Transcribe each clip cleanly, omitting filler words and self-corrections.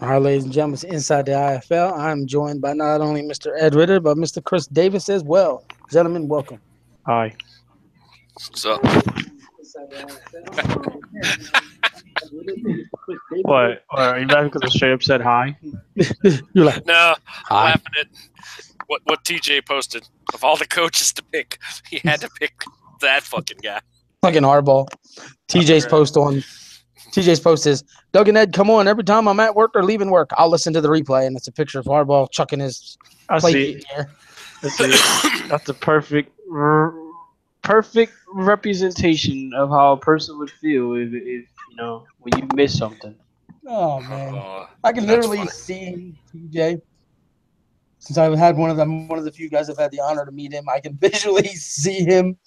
All right, ladies and gentlemen, it's Inside the IFL. I'm joined by not only Mr. Ed Ritter, but Mr. Chris Davis as well. Gentlemen, welcome. Hi. So Inside the IFL. Chris Davis. What? Are you laughing because I straight up said hi? You're like, no, I'm hi. laughing at what TJ posted. Of all the coaches to pick, he had to pick that fucking guy. Fucking hardball. TJ's post is, Doug and Ed, come on. Every time I'm at work or leaving work, I'll listen to the replay. And it's a picture of hardball chucking his I plate see. in the air. That's a perfect representation of how a person would feel if when you miss something. Oh, man. Oh, I can that's literally funny. see TJ. Since I've had I'm one of the few guys I've had the honor to meet him, I can visually see him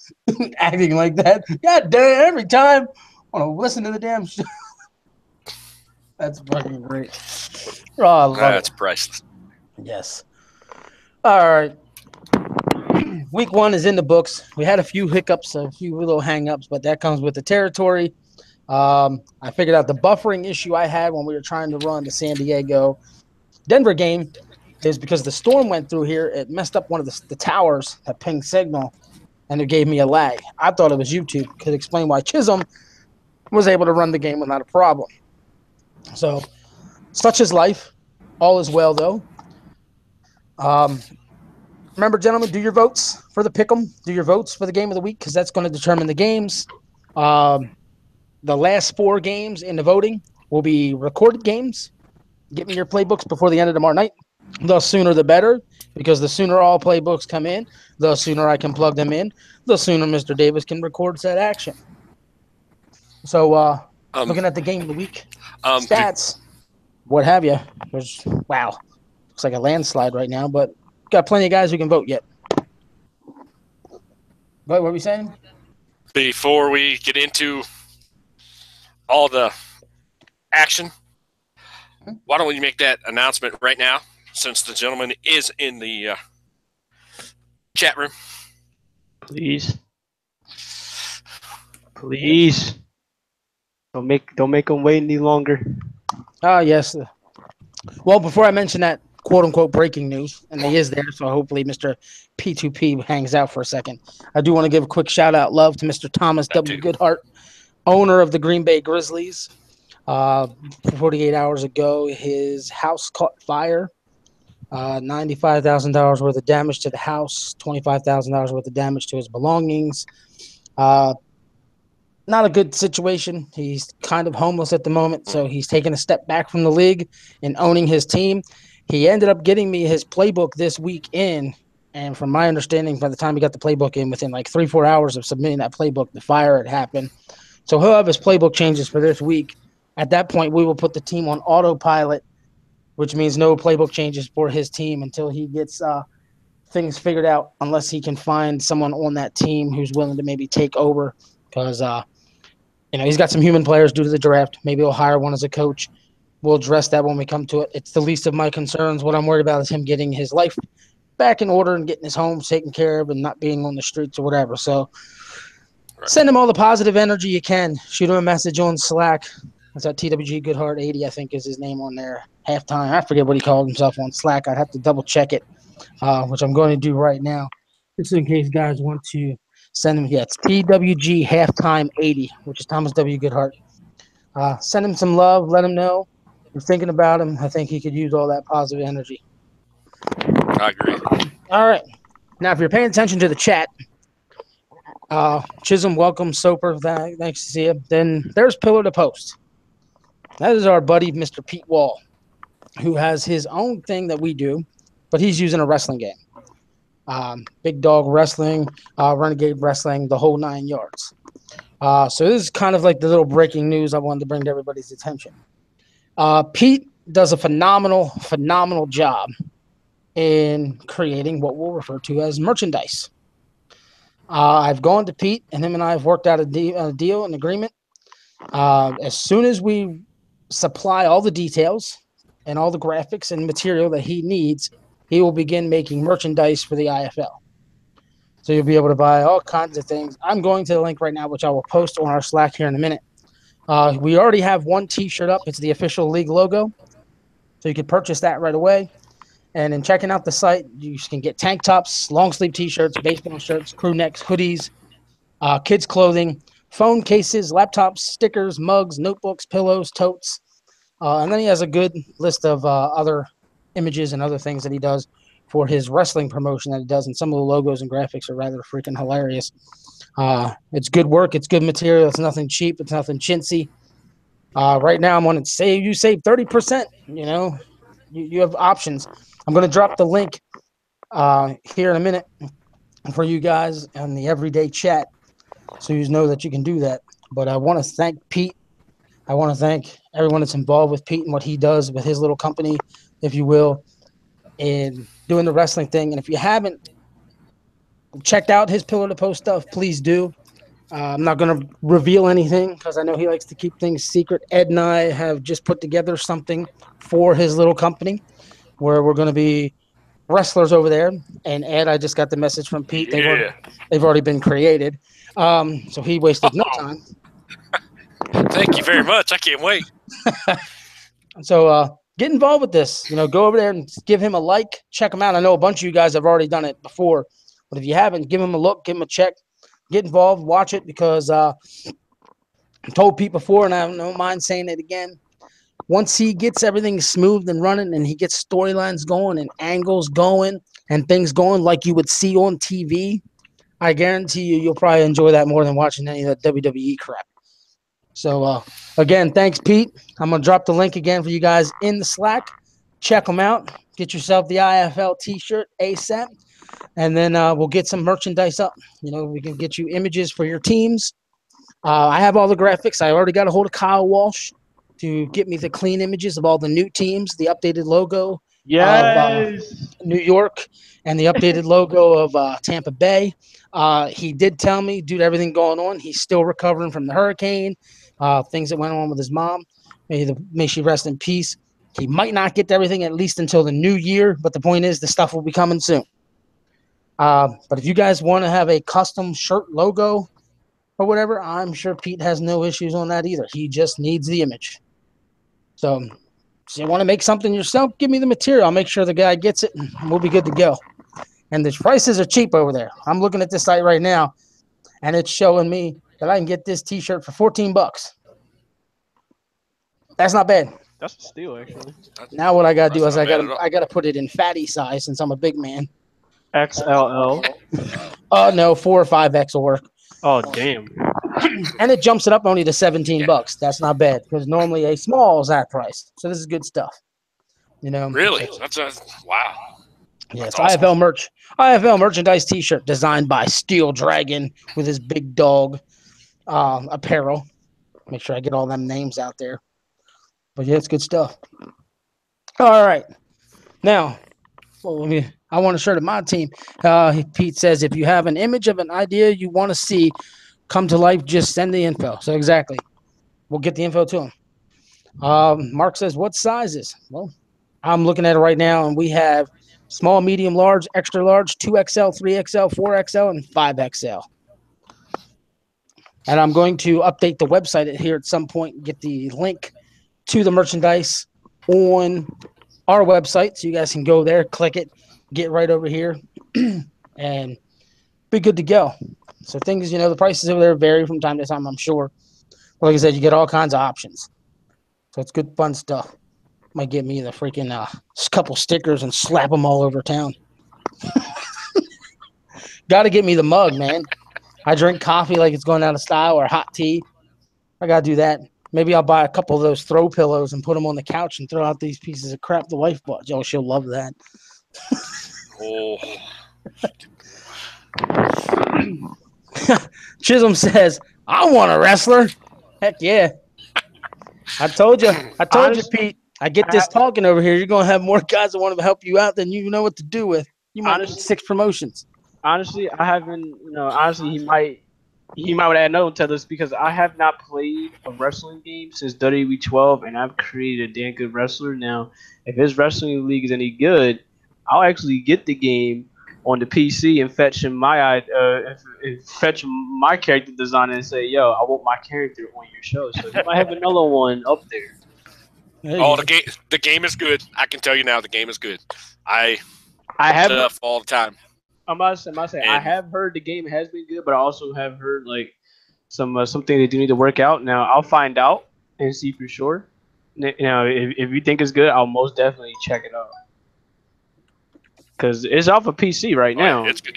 acting like that. God damn, every time I want to listen to the damn show. That's fucking great. Oh, I love That's it. priceless. Yes. All right. Week 1 is in the books. We had a few hiccups, a few little hang-ups, but that comes with the territory. I figured out the buffering issue I had when we were trying to run the San Diego Denver game is because the storm went through here. It messed up one of the towers that pinged signal, and it gave me a lag. I thought it was YouTube. Could explain why Chisholm was able to run the game without a problem. So, such is life. All is well, though. Remember, gentlemen, do your votes for the pick'em. Do your votes for the game of the week because that's going to determine the games. The last 4 games in the voting will be recorded games. Get me your playbooks before the end of tomorrow night. The sooner the better, because the sooner all playbooks come in, the sooner I can plug them in, the sooner Mr. Davis can record said action. So, looking at the game of the week, stats, what have you. Wow, looks like a landslide right now, but got plenty of guys who can vote yet. What were we saying? Before we get into all the action, why don't we make that announcement right now, since the gentleman is in the chat room? Please. Don't make them wait any longer. Yes. Well, before I mention that quote-unquote breaking news, and he is there, so hopefully Mr. P2P hangs out for a second. I do want to give a quick shout-out love to Mr. Thomas W. Goodhart, owner of the Green Bay Grizzlies. 48 hours ago, his house caught fire. $95,000 worth of damage to the house, $25,000 worth of damage to his belongings. Not a good situation. He's kind of homeless at the moment, so he's taking a step back from the league and owning his team. He ended up getting me his playbook this week in, and from my understanding, by the time he got the playbook in, within like 3-4 hours of submitting that playbook, the fire had happened. So he'll have his playbook changes for this week. At that point, we will put the team on autopilot, which means no playbook changes for his team until he gets things figured out, unless he can find someone on that team who's willing to maybe take over, because he's got some human players due to the draft. Maybe he'll hire one as a coach. We'll address that when we come to it. It's the least of my concerns. What I'm worried about is him getting his life back in order and getting his home taken care of and not being on the streets or whatever. So send him all the positive energy you can. Shoot him a message on Slack. That's at TWG Goodhart 80, I think is his name on there. Halftime. I forget what he called himself on Slack. I'd have to double check it, which I'm going to do right now, just in case guys want to send him. Yeah, it's TWG Halftime 80, which is Thomas W. Goodhart. Send him some love. Let him know you're thinking about him. I think he could use all that positive energy. I agree. All right. Now, if you're paying attention to the chat, Chisholm, welcome. Soper, thanks to see you. Then there's Pillar to Post. That is our buddy, Mr. Pete Wall, who has his own thing that we do, but he's using a wrestling game. Big Dog Wrestling, Renegade Wrestling, the whole 9 yards. So this is kind of like the little breaking news I wanted to bring to everybody's attention. Pete does a phenomenal job in creating what we'll refer to as merchandise. I've gone to Pete, and him and I have worked out a deal, an agreement. As soon as we supply all the details and all the graphics and material that he needs, he will begin making merchandise for the IFL. So you'll be able to buy all kinds of things. I'm going to the link right now, which I will post on our Slack here in a minute. We already have one T-shirt up. It's the official league logo. So you could purchase that right away. And in checking out the site, you can get tank tops, long sleeve t-shirts, baseball shirts, crew necks, hoodies, kids clothing, phone cases, laptops, stickers, mugs, notebooks, pillows, totes. And then he has a good list of other images and other things that he does for his wrestling promotion that he does. And some of the logos and graphics are rather freaking hilarious. It's good work. It's good material. It's nothing cheap. It's nothing chintzy. Right now, I'm on it. You save 30%. You know, you have options. I'm going to drop the link here in a minute for you guys on the everyday chat, so you know that you can do that. But I want to thank Pete. I want to thank everyone that's involved with Pete and what he does with his little company, if you will, in doing the wrestling thing. And if you haven't checked out his pillar to post stuff, please do. I'm not going to reveal anything because I know he likes to keep things secret. Ed and I have just put together something for his little company where we're going to be wrestlers over there. And Ed, I just got the message from Pete. They've already been created. So he wasted no time. Thank you very much. I can't wait. So get involved with this. You know, go over there and give him a like. Check him out. I know a bunch of you guys have already done it before, but if you haven't, give him a look, give him a check. Get involved, watch it, because I told Pete before, and I don't mind saying it again. Once he gets everything smooth and running and he gets storylines going and angles going and things going like you would see on TV, I guarantee you'll probably enjoy that more than watching any of that WWE crap. So, again, thanks, Pete. I'm going to drop the link again for you guys in the Slack. Check them out. Get yourself the IFL t-shirt ASAP. And then we'll get some merchandise up. You know, we can get you images for your teams. I have all the graphics. I already got a hold of Kyle Walsh to get me the clean images of all the new teams, the updated logo of New York, and the updated logo of Tampa Bay. He did tell me, dude, everything going on. He's still recovering from the hurricane, things that went on with his mom. May she rest in peace. He might not get to everything at least until the new year, but the point is the stuff will be coming soon. But if you guys want to have a custom shirt logo or whatever, I'm sure Pete has no issues on that either. He just needs the image. So if you want to make something yourself, give me the material. I'll make sure the guy gets it, and we'll be good to go. And the prices are cheap over there. I'm looking at this site right now, and it's showing me that I can get this T-shirt for $14. That's not bad. That's a steal, actually. Now what I gotta do is I gotta put it in fatty size since I'm a big man. XLL. No, 4 or 5X will work. Oh damn. And it jumps it up only to $17. That's not bad because normally a small is that price. So this is good stuff. You know. Really? That's wow. Yes, awesome. IFL merch. IFL merchandise T-shirt designed by Steel Dragon with his big dog apparel. Make sure I get all them names out there. But yeah, it's good stuff. All right. Now, I want a shirt of my team. Pete says, if you have an image of an idea you want to see come to life, just send the info. So exactly. We'll get the info to him. Mark says, what sizes? Well, I'm looking at it right now, and we have small, medium, large, extra large, 2XL, 3XL, 4XL, and 5XL. And I'm going to update the website here at some point and get the link to the merchandise on our website. So you guys can go there, click it, get right over here, and be good to go. So things, you know, the prices over there vary from time to time, I'm sure. But like I said, you get all kinds of options. So it's good, fun stuff. Might get me the freaking couple stickers and slap them all over town. Got to get me the mug, man. I drink coffee like it's going out of style, or hot tea. I got to do that. Maybe I'll buy a couple of those throw pillows and put them on the couch and throw out these pieces of crap the wife bought. Oh, she'll love that. Oh. Chisholm says, I want a wrestler. Heck yeah. I told you, Pete. I get this talking over here. You're going to have more guys that want to help you out than you know what to do with. You might need 6 promotions. Honestly, I haven't, honestly, he might would add no to this because I have not played a wrestling game since WWE 12, and I've created a damn good wrestler. Now, if his wrestling league is any good, I'll actually get the game on the PC and fetch my character design and say, yo, I want my character on your show. So you might have another one up there. There you Oh, go. the game is good. I can tell you now, the game is good. I I have. stuff all the time, I must say, I and have heard the game has been good, but I also have heard like something they do need to work out. Now I'll find out and see for sure. If you think it's good, I'll most definitely check it out because it's off of PC right oh yeah, now. it's good.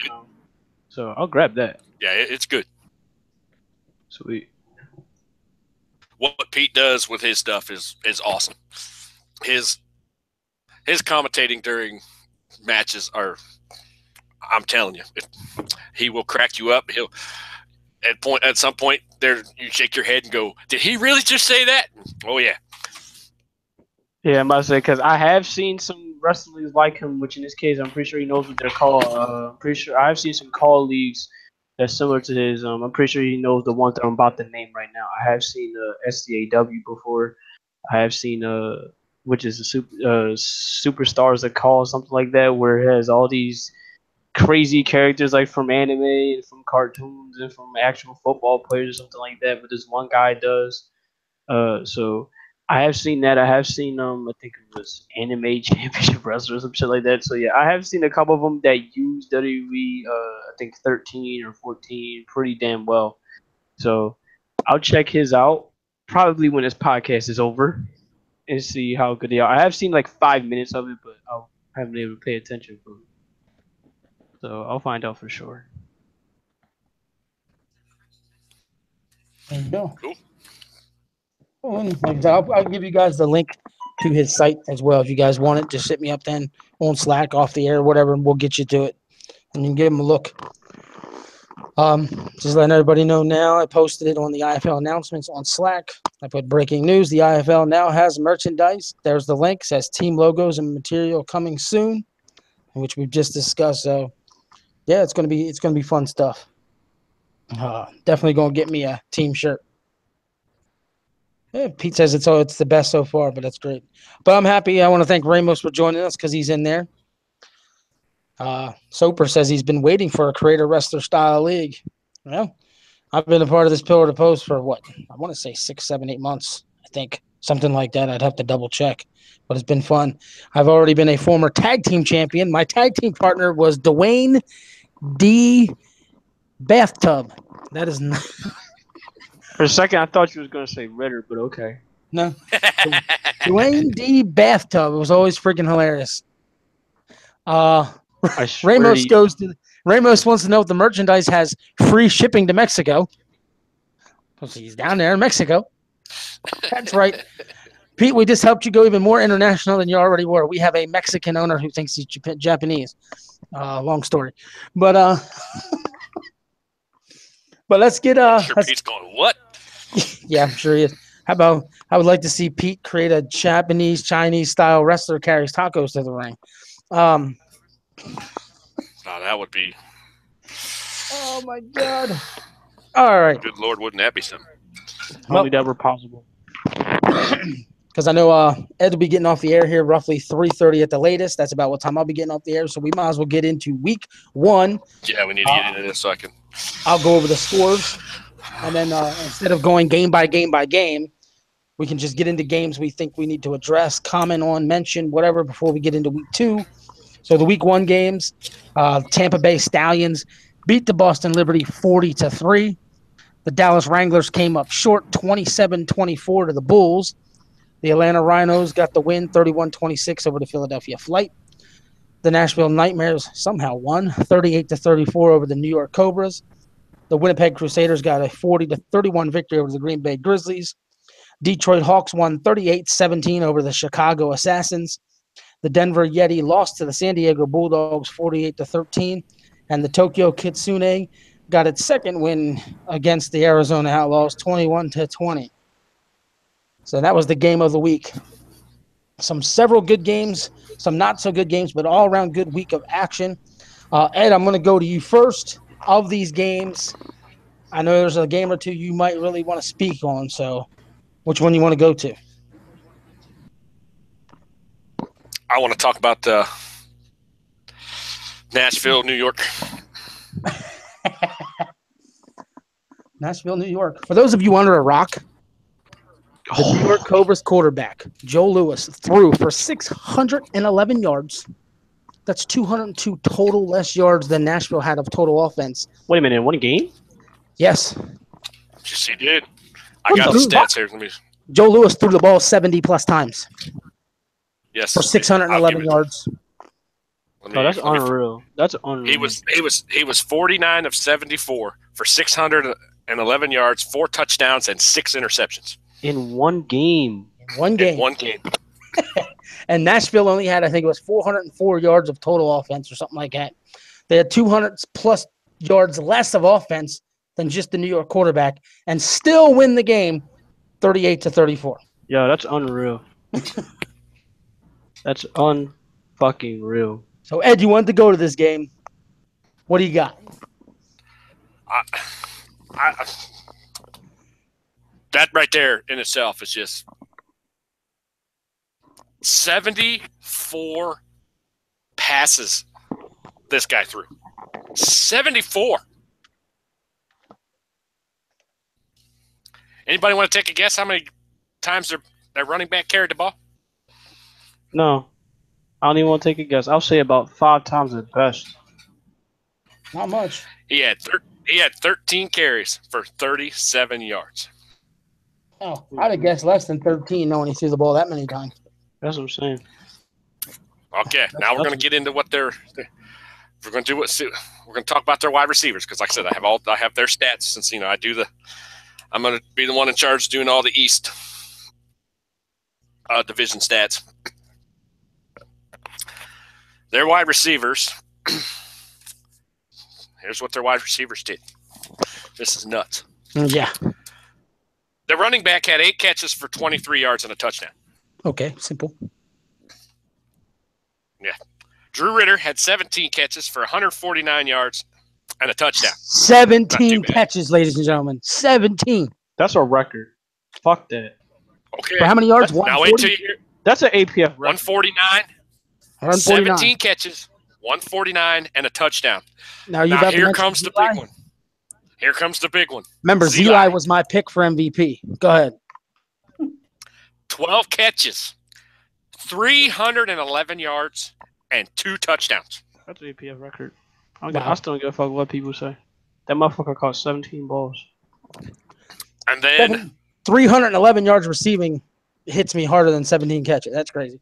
So I'll grab that. Yeah, it's good. Sweet. What Pete does with his stuff is awesome. His commentating during matches are, I'm telling you, he will crack you up. He'll at some point there you shake your head and go, did he really just say that? Oh yeah. Yeah, I must say because I have seen some wrestlers like him, which in this case I'm pretty sure he knows what they're called. I'm pretty sure I've seen some call leagues that's similar to his. I'm pretty sure he knows the ones that I'm about to name right now. I have seen SCAW before. I have seen which is a superstars that call something like that, where it has all these crazy characters like from anime and from cartoons and from actual football players or something like that. But this one guy does. So I have seen that. I have seen I think it was Anime Championship Wrestler or some shit like that. So yeah, I have seen a couple of them that use WWE. I think 13 or 14 pretty damn well. So I'll check his out probably when this podcast is over and see how good they are. I have seen like 5 minutes of it, but I haven't been able to pay attention for it. So I'll find out for sure. There you go. Cool. Well, and like I said, I'll give you guys the link to his site as well. If you guys want it, just hit me up then on Slack, off the air, whatever, and we'll get you to it. And you can give him a look. Just letting everybody know now, I posted it on the IFL announcements on Slack. I put breaking news. The IFL now has merchandise. There's the link. Says team logos and material coming soon, which we've just discussed. So yeah, it's gonna be fun stuff. Definitely gonna get me a team shirt. Yeah, Pete says it's the best so far, but that's great. But I'm happy. I want to thank Ramos for joining us because he's in there. Soper says he's been waiting for a creator wrestler style league. Well, I've been a part of this pillar to post for what? I want to say 6, 7, 8 months. I think something like that. I'd have to double check, but it's been fun. I've already been a former tag team champion. My tag team partner was Dwayne D. Bathtub. That is not. For a second, I thought you was gonna say Ritter, but okay. No. Dwayne D. Bathtub. It was always freaking hilarious. I swear Ramos wants to know if the merchandise has free shipping to Mexico. He's down there in Mexico. That's right. Pete, we just helped you go even more international than you already were. We have a Mexican owner who thinks he's Japanese. Long story. But let's get Pete's going, what? Yeah, I'm sure he is. How about I would like to see Pete create a Japanese, Chinese style wrestler carries tacos to the ring. No, that would be. Oh my God. All right. Good Lord, wouldn't that be something? only that were possible. Because I know Ed will be getting off the air here roughly 3:30 at the latest. That's about what time I'll be getting off the air. So we might as well get into week 1. Yeah, we need to get into this so I can. I'll go over the scores. And then instead of going game by game by game, we can just get into games we think we need to address, comment on, mention, whatever, before we get into week 2. So the week 1 games, Tampa Bay Stallions beat the Boston Liberty 40-3. The Dallas Wranglers came up short 27-24 to the Bulls. The Atlanta Rhinos got the win 31-26 over the Philadelphia Flight. The Nashville Nightmares somehow won 38-34 over the New York Cobras. The Winnipeg Crusaders got a 40-31 victory over the Green Bay Grizzlies. Detroit Hawks won 38-17 over the Chicago Assassins. The Denver Yeti lost to the San Diego Bulldogs 48-13. And the Tokyo Kitsune got its second win against the Arizona Outlaws 21-20. So that was the game of the week. Several good games, some not so good games, but all around good week of action. Ed, I'm going to go to you first. Of these games, I know there's a game or two you might really want to speak on. So which one you want to go to? I want to talk about Nashville, New York. Nashville, New York. For those of you under a rock, The New York Cobras quarterback, Joe Lewis, threw for 611 yards. That's 202 total less yards than Nashville had of total offense. Wait a minute, one game? Yes. Yes, he did. I What got the the stats here. Let me. Joe Lewis threw the ball 70-plus times Yes. for 611 yards. That's unreal. That's unreal. He was 49 of 74 for 611 yards, 4 touchdowns, and 6 interceptions in one game. In one game. And Nashville only had, I think it was 404 yards of total offense or something like that. They had 200-plus yards less of offense than just the New York quarterback and still win the game 38-34. Yeah, that's unreal. That's unfucking real. So, Ed, you wanted to go to this game. What do you got? That right there in itself is just 74 passes this guy threw. 74. Anybody want to take a guess how many times their running back carried the ball? No. I don't even want to take a guess. I'll say about 5 times at best. Not much. He had 13 carries for 37 yards. Oh, I'd have guessed less than 13 knowing he threw the ball that many times. That's what I'm saying. Okay, now we're going to get into what we're going to do. We're going to talk about their wide receivers because, like I said, I have their stats since I'm going to be the one in charge of doing all the East division stats. Their wide receivers. Here's what their wide receivers did. This is nuts. Yeah. The running back had 8 catches for 23 yards and a touchdown. Okay, simple. Yeah. Drew Ritter had 17 catches for 149 yards and a touchdown. 17 catches, ladies and gentlemen. 17. That's a record. Fuck that. Okay. For how many yards? Now wait till you hear. That's an APF record. 149. 17 catches, 149, and a touchdown. Now here comes the big one. Here comes the big one. Remember, Zeli was my pick for MVP. Go ahead. 12 catches, 311 yards, and 2 touchdowns. That's an APF record. I still don't give a fuck what people say. That motherfucker caught 17 balls. And then 311 yards receiving hits me harder than 17 catches. That's crazy.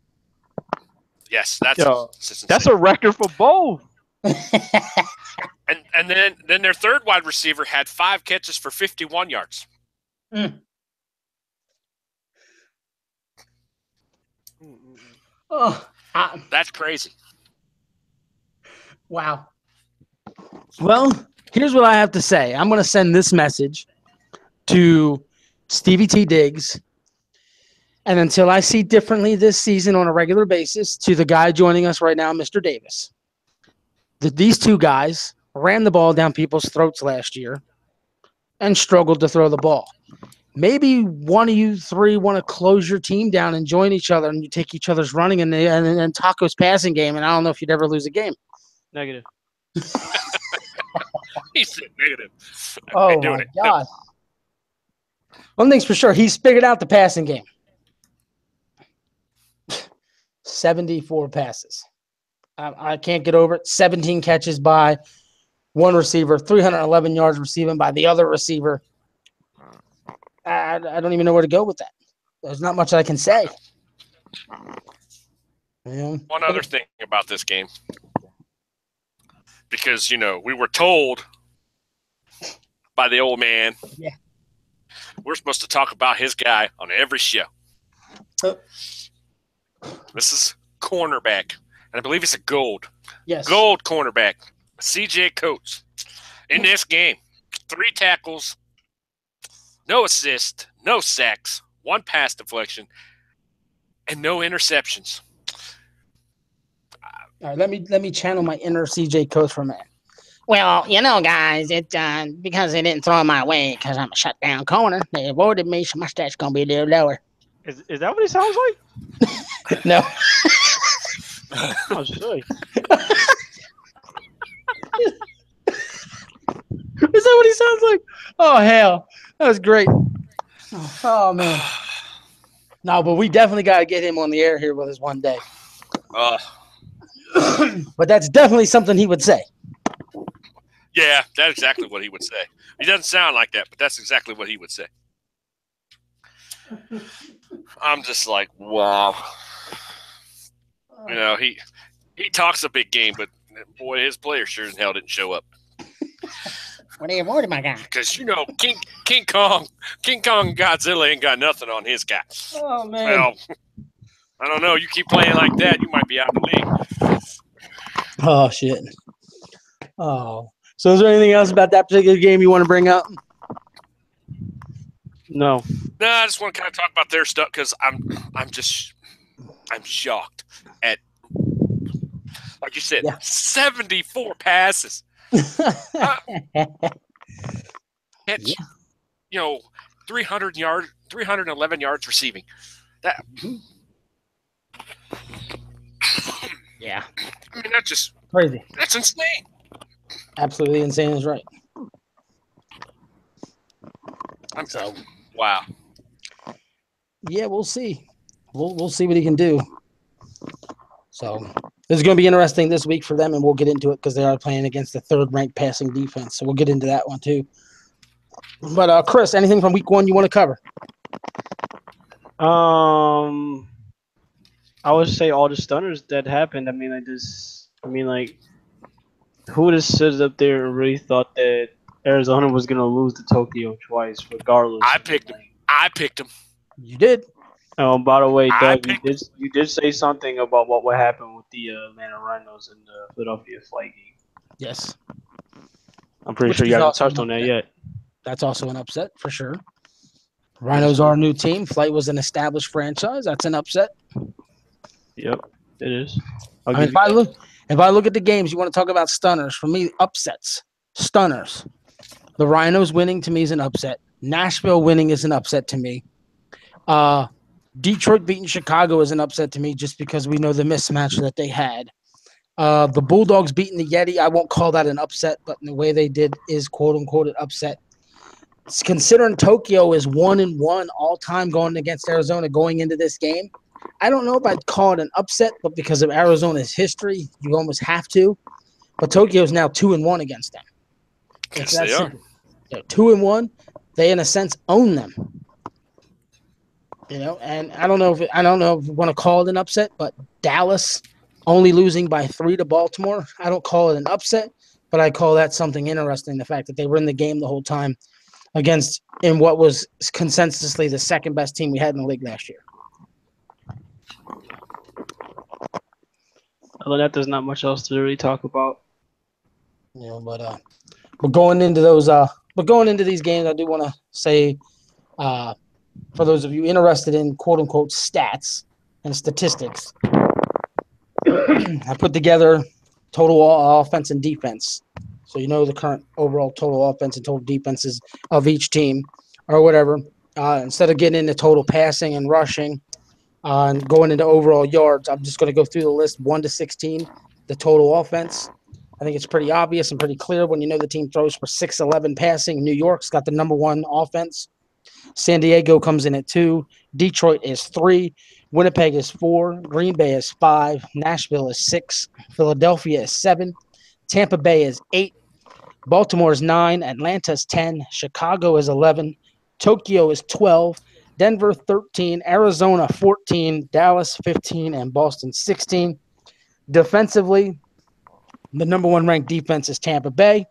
Yes, that's a record for both. and then their third wide receiver had 5 catches for 51 yards. Mm. Oh, that's crazy. Wow. Well, here's what I have to say. I'm going to send this message to Stevie T. Diggs. And until I see differently this season on a regular basis, to the guy joining us right now, Mr. Davis. These two guys ran the ball down people's throats last year and struggled to throw the ball. Maybe one of you three want to close your team down and join each other and you take each other's running and Taco's passing game, and I don't know if you'd ever lose a game. Negative. He said negative. Oh, my God. One thing's for sure, he's figured out the passing game. 74 passes. I can't get over it. 17 catches by one receiver, 311 yards receiving by the other receiver. I don't even know where to go with that. There's not much I can say. One other thing about this game. Because, we were told by the old man, we're supposed to talk about his guy on every show. This is cornerback, and I believe he's a gold. Yes. Gold cornerback, C.J. Coates. In this game, 3 tackles, no assist, no sacks, 1 pass deflection, and no interceptions. All right, let me channel my inner C.J. Coates for a minute. Well, guys, it because they didn't throw my way because I'm a shutdown corner. They avoided me, so my stats gonna be a little lower. Is that what he sounds like? No. Oh, shit. Is that what he sounds like? Oh, hell. That was great. Oh, man. No, but we definitely got to get him on the air here with us one day. But that's definitely something he would say. Yeah, that's exactly what he would say. He doesn't sound like that, but that's exactly what he would say. I'm just like, wow. You know, he talks a big game, but boy, his players sure as hell didn't show up. What are you worried about, guy? Because, you know, King Kong Godzilla ain't got nothing on his guy. Oh, man. Well, I don't know. You keep playing like that, you might be out of the league. Oh, shit. Oh. So is there anything else about that particular game you want to bring up? No. No, I just want to kind of talk about their stuff because I'm shocked at, like you said, 74 passes. Hit, you know, 311 yards receiving. That. Yeah. I mean, that's just crazy. That's insane. Absolutely insane is right. Wow. Yeah, we'll see. We'll see what he can do. So this is going to be interesting this week for them, and we'll get into it because they are playing against the third-ranked passing defense. So we'll get into that one too. But Chris, anything from week 1 you want to cover? I would say all the stunners that happened. I mean, who would have stood up there and really thought that Arizona was gonna lose to Tokyo twice, regardless? I picked him. You did. Oh, by the way, Doug, you did say something about what would happen with the Atlanta Rhinos in the Philadelphia flight game. Yes. I'm pretty sure you haven't touched on that yet. That's also an upset for sure. Rhinos are a new team. Flight was an established franchise. That's an upset. Yep, it is. If I look at the games, you want to talk about stunners. For me, upsets, stunners. The Rhinos winning to me is an upset. Nashville winning is an upset to me. Detroit beating Chicago is an upset to me just because we know the mismatch that they had. The Bulldogs beating the Yeti, I won't call that an upset, but in the way they did is quote-unquote an upset. Considering Tokyo is 1-1 all-time going against Arizona going into this game, I don't know if I'd call it an upset, but because of Arizona's history, you almost have to. But Tokyo is now 2-1 against them. Yes, they are. They're 2-1. They, in a sense, own them. You know, and I don't know if you want to call it an upset, but Dallas only losing by 3 to Baltimore, I don't call it an upset, but I call that something interesting. The fact that they were in the game the whole time against in what was consensusly the second best team we had in the league last year. Other than that, there's not much else to really talk about. You know, but going into these games, I do want to say, for those of you interested in quote unquote stats and statistics, I put together total offense and defense. So you know the current overall total offense and total defenses of each team or whatever. Instead of getting into total passing and rushing and going into overall yards, I'm just going to go through the list 1 to 16, the total offense. I think it's pretty obvious and pretty clear when you know the team throws for 611 passing. New York's got the number 1 offense. San Diego comes in at 2. Detroit is 3. Winnipeg is 4. Green Bay is 5. Nashville is 6. Philadelphia is 7. Tampa Bay is 8. Baltimore is 9. Atlanta is 10. Chicago is 11. Tokyo is 12. Denver 13. Arizona 14. Dallas 15. And Boston 16. Defensively, the number 1 ranked defense is Tampa Bay.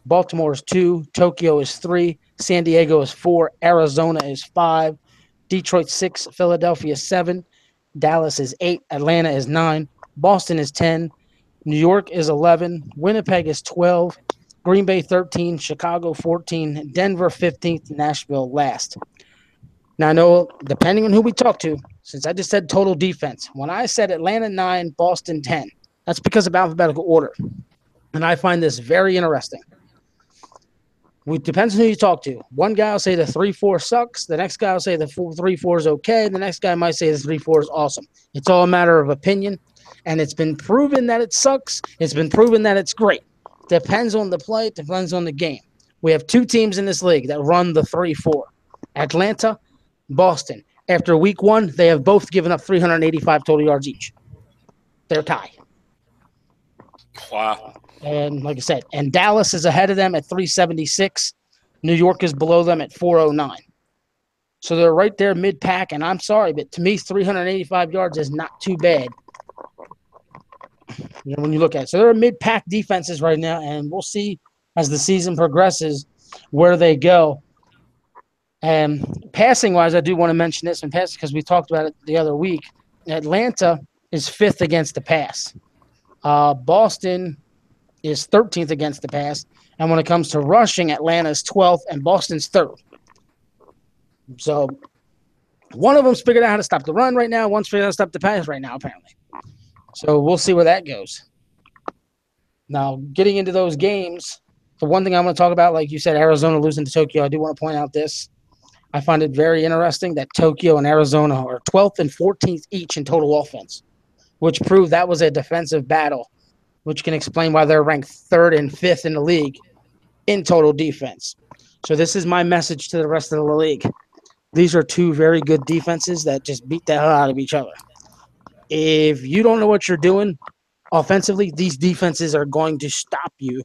Baltimore is 2. Tokyo is 3. San Diego is 4. Arizona is 5. Detroit 6. Philadelphia 7. Dallas is 8. Atlanta is 9. Boston is 10. New York is 11. Winnipeg is 12. Green Bay 13. Chicago 14. Denver 15th. Nashville last. Now, I know, depending on who we talk to, since I just said total defense, when I said Atlanta 9, Boston 10, that's because of alphabetical order. And I find this very interesting. It depends on who you talk to. One guy will say the 3-4 sucks. The next guy will say the 3-4 is okay. The next guy might say the 3-4 is awesome. It's all a matter of opinion. And it's been proven that it sucks. It's been proven that it's great. Depends on the play. Depends on the game. We have 2 teams in this league that run the 3-4. Atlanta, Boston. After week 1, they have both given up 385 total yards each. They're tied. Wow. And like I said, and Dallas is ahead of them at 376. New York is below them at 409. So they're right there mid-pack, and I'm sorry, but to me, 385 yards is not too bad. When you look at it. So they're mid-pack defenses right now, and we'll see as the season progresses where they go. And passing-wise, I do want to mention this in passing because we talked about it the other week. Atlanta is 5th against the pass. Boston is 13th against the pass. And when it comes to rushing, Atlanta is 12th and Boston's 3rd. So one of them's figured out how to stop the run right now. One's figured out how to stop the pass right now, apparently. So we'll see where that goes. Now, getting into those games, the one thing I want to talk about, like you said, Arizona losing to Tokyo, I do want to point out this. I find it very interesting that Tokyo and Arizona are 12th and 14th each in total offense, which proved that was a defensive battle, which can explain why they're ranked 3rd and 5th in the league in total defense. So this is my message to the rest of the league. These are 2 very good defenses that just beat the hell out of each other. If you don't know what you're doing offensively, these defenses are going to stop you,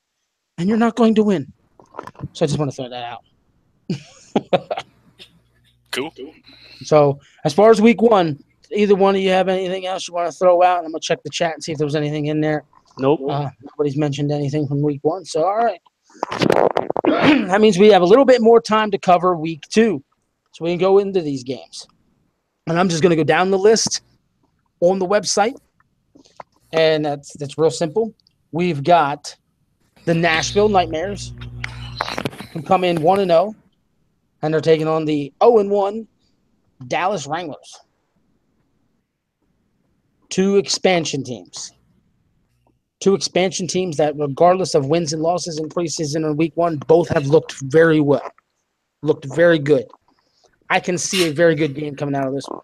and you're not going to win. So I just want to throw that out. Cool. So as far as week 1, either one of you have anything else you want to throw out? I'm going to check the chat and see if there was anything in there. Nope. Nobody's mentioned anything from week 1. So, all right. That means we have a little bit more time to cover week 2. So we can go into these games. And I'm just going to go down the list on the website. And that's real simple. We've got the Nashville Nightmares, who come in 1-0. And they're taking on the 0-1 Dallas Wranglers. 2 expansion teams. 2 expansion teams that, regardless of wins and losses in preseason and week 1, both have looked very well. Looked very good. I can see a very good game coming out of this one.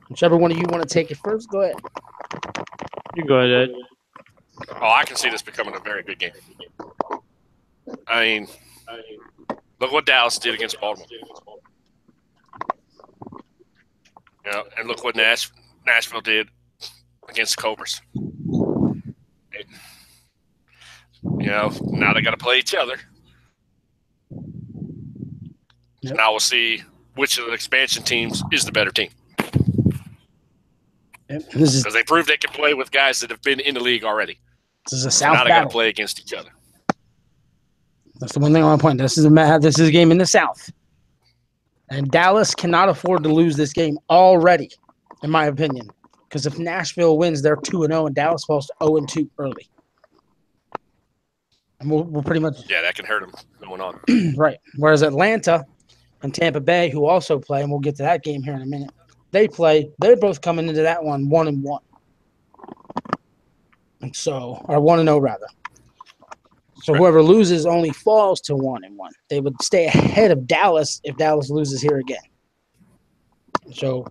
Whichever one of you want to take it first, go ahead. You go ahead. Oh, I can see this becoming a very good game. I mean, look what Dallas did against Baltimore. And look what Nashville did against the Cobras. Now they got to play each other. Yep. Now we'll see which of the expansion teams is the better team. Because they proved they can play with guys that have been in the league already. This is a So South now they battle. got to play against each other. That's the one thing I want to point. This is a game in the South. And Dallas cannot afford to lose this game already, in my opinion. Because if Nashville wins, they're 2-0, and Dallas falls to 0-2 early. And we'll pretty much... Yeah, that can hurt them going on. Right. Whereas Atlanta and Tampa Bay, who also play, and we'll get to that game here in a minute, they're both coming into that one 1-1. And so, or 1-0 rather. So whoever loses only falls to 1-1. They would stay ahead of Dallas if Dallas loses here again. So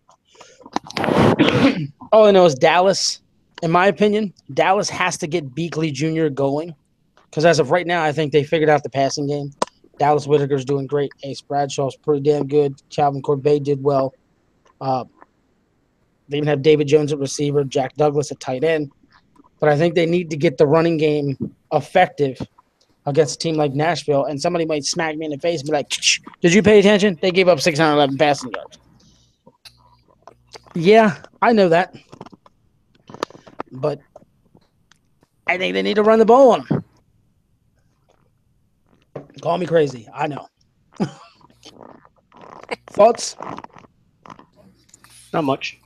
all I know is Dallas, in my opinion, Dallas has to get Beakley Jr. going. Because as of right now, I think they figured out the passing game. Dallas Whitaker's doing great. Ace Bradshaw's pretty damn good. Calvin Corbett did well. They even have David Jones at receiver, Jack Douglas at tight end. But I think they need to get the running game effective against a team like Nashville. And somebody might smack me in the face and be like, did you pay attention? They gave up 611 passing yards. Yeah, I know that. But I think they need to run the ball on them. Call me crazy. I know. Thoughts? Not much.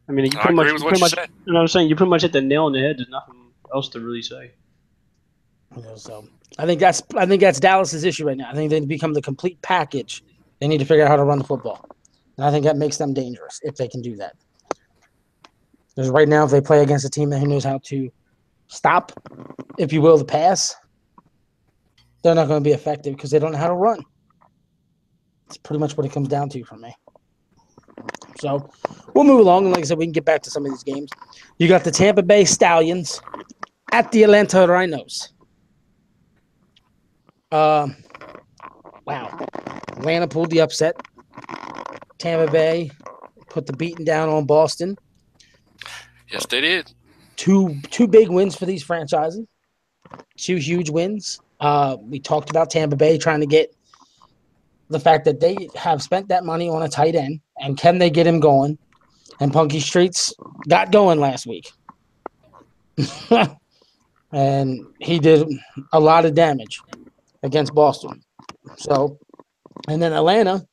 I mean, you I pretty agree much, with what you said. you know what I'm saying? You pretty much hit the nail on the head. There's nothing else to really say. So I think that's Dallas's issue right now. I think they become the complete package. They need to figure out how to run the football. And I think that makes them dangerous if they can do that. Because right now, if they play against a team who knows how to stop, if you will, the pass, they're not going to be effective because they don't know how to run. That's pretty much what it comes down to for me. So we'll move along. And like I said, we can get back to some of these games. You got the Tampa Bay Stallions at the Atlanta Rhinos. Wow. Atlanta pulled the upset. Tampa Bay put the beating down on Boston. Yes, they did. Two big wins for these franchises. Two huge wins. We talked about Tampa Bay trying to get the fact that they have spent that money on a tight end, and can they get him going? And Punky Streets got going last week. And he did a lot of damage against Boston. So, and then Atlanta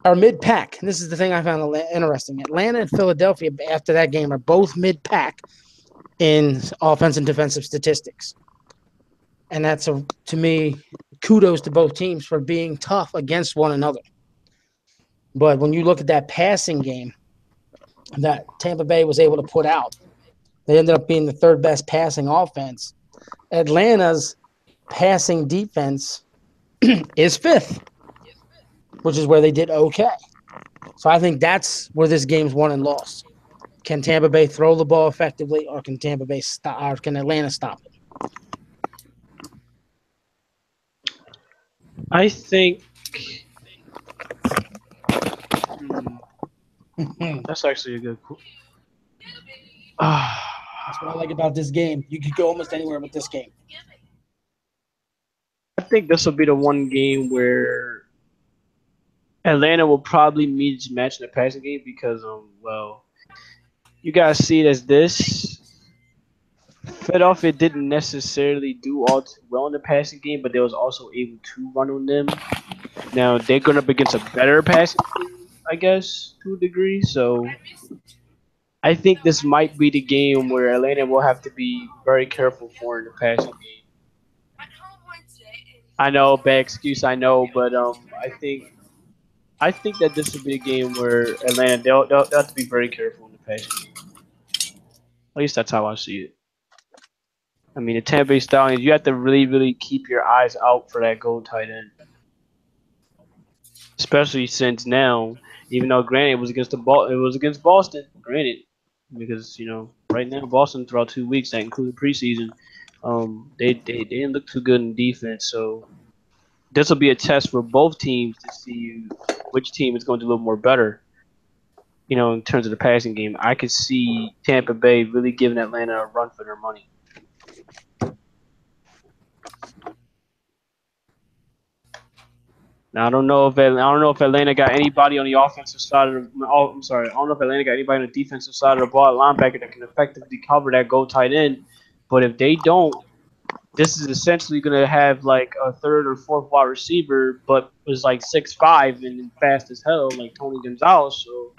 are mid-pack. And this is the thing I found interesting. Atlanta and Philadelphia, after that game, are both mid-pack in offense and defensive statistics. And that's, to me, kudos to both teams for being tough against one another. But when you look at that passing game that Tampa Bay was able to put out, they ended up being the third best passing offense. Atlanta's passing defense is fifth, which is where they did okay. So I think that's where this game's won and lost. Can Tampa Bay throw the ball effectively, or can Tampa Bay stop, or can Atlanta stop it? I think that's actually a good. That's what I like about this game. You could go almost anywhere with this game. I think this will be the one game where Atlanta will probably meet its match in the passing game because, well, you guys see it as this. Philadelphia didn't necessarily do all too well in the passing game, but they was also able to run on them. Now they're going up against a better passing team, I guess, to a degree. So I think this might be the game where Atlanta will have to be very careful for in the passing game. I know, bad excuse, I know, but I think that this will be a game where Atlanta they'll have to be very careful in the passing game. At least that's how I see it. I mean, the Tampa Bay Stallions, you have to really keep your eyes out for that goal tight end. Especially since now, even though granted it was against Boston, granted, because right now Boston throughout 2 weeks that included preseason, they didn't look too good in defense. So this will be a test for both teams to see which team is going to do a little more better. In terms of the passing game, I could see Tampa Bay really giving Atlanta a run for their money. Now I don't know if Atlanta got anybody on the offensive side of the. Oh, I'm sorry. I don't know if Atlanta got anybody on the defensive side of the ball, linebacker that can effectively cover that goal tight end. But if they don't, this is essentially going to have like a third or fourth wide receiver, but was like 6'5" and fast as hell, like Tony Gonzalez. So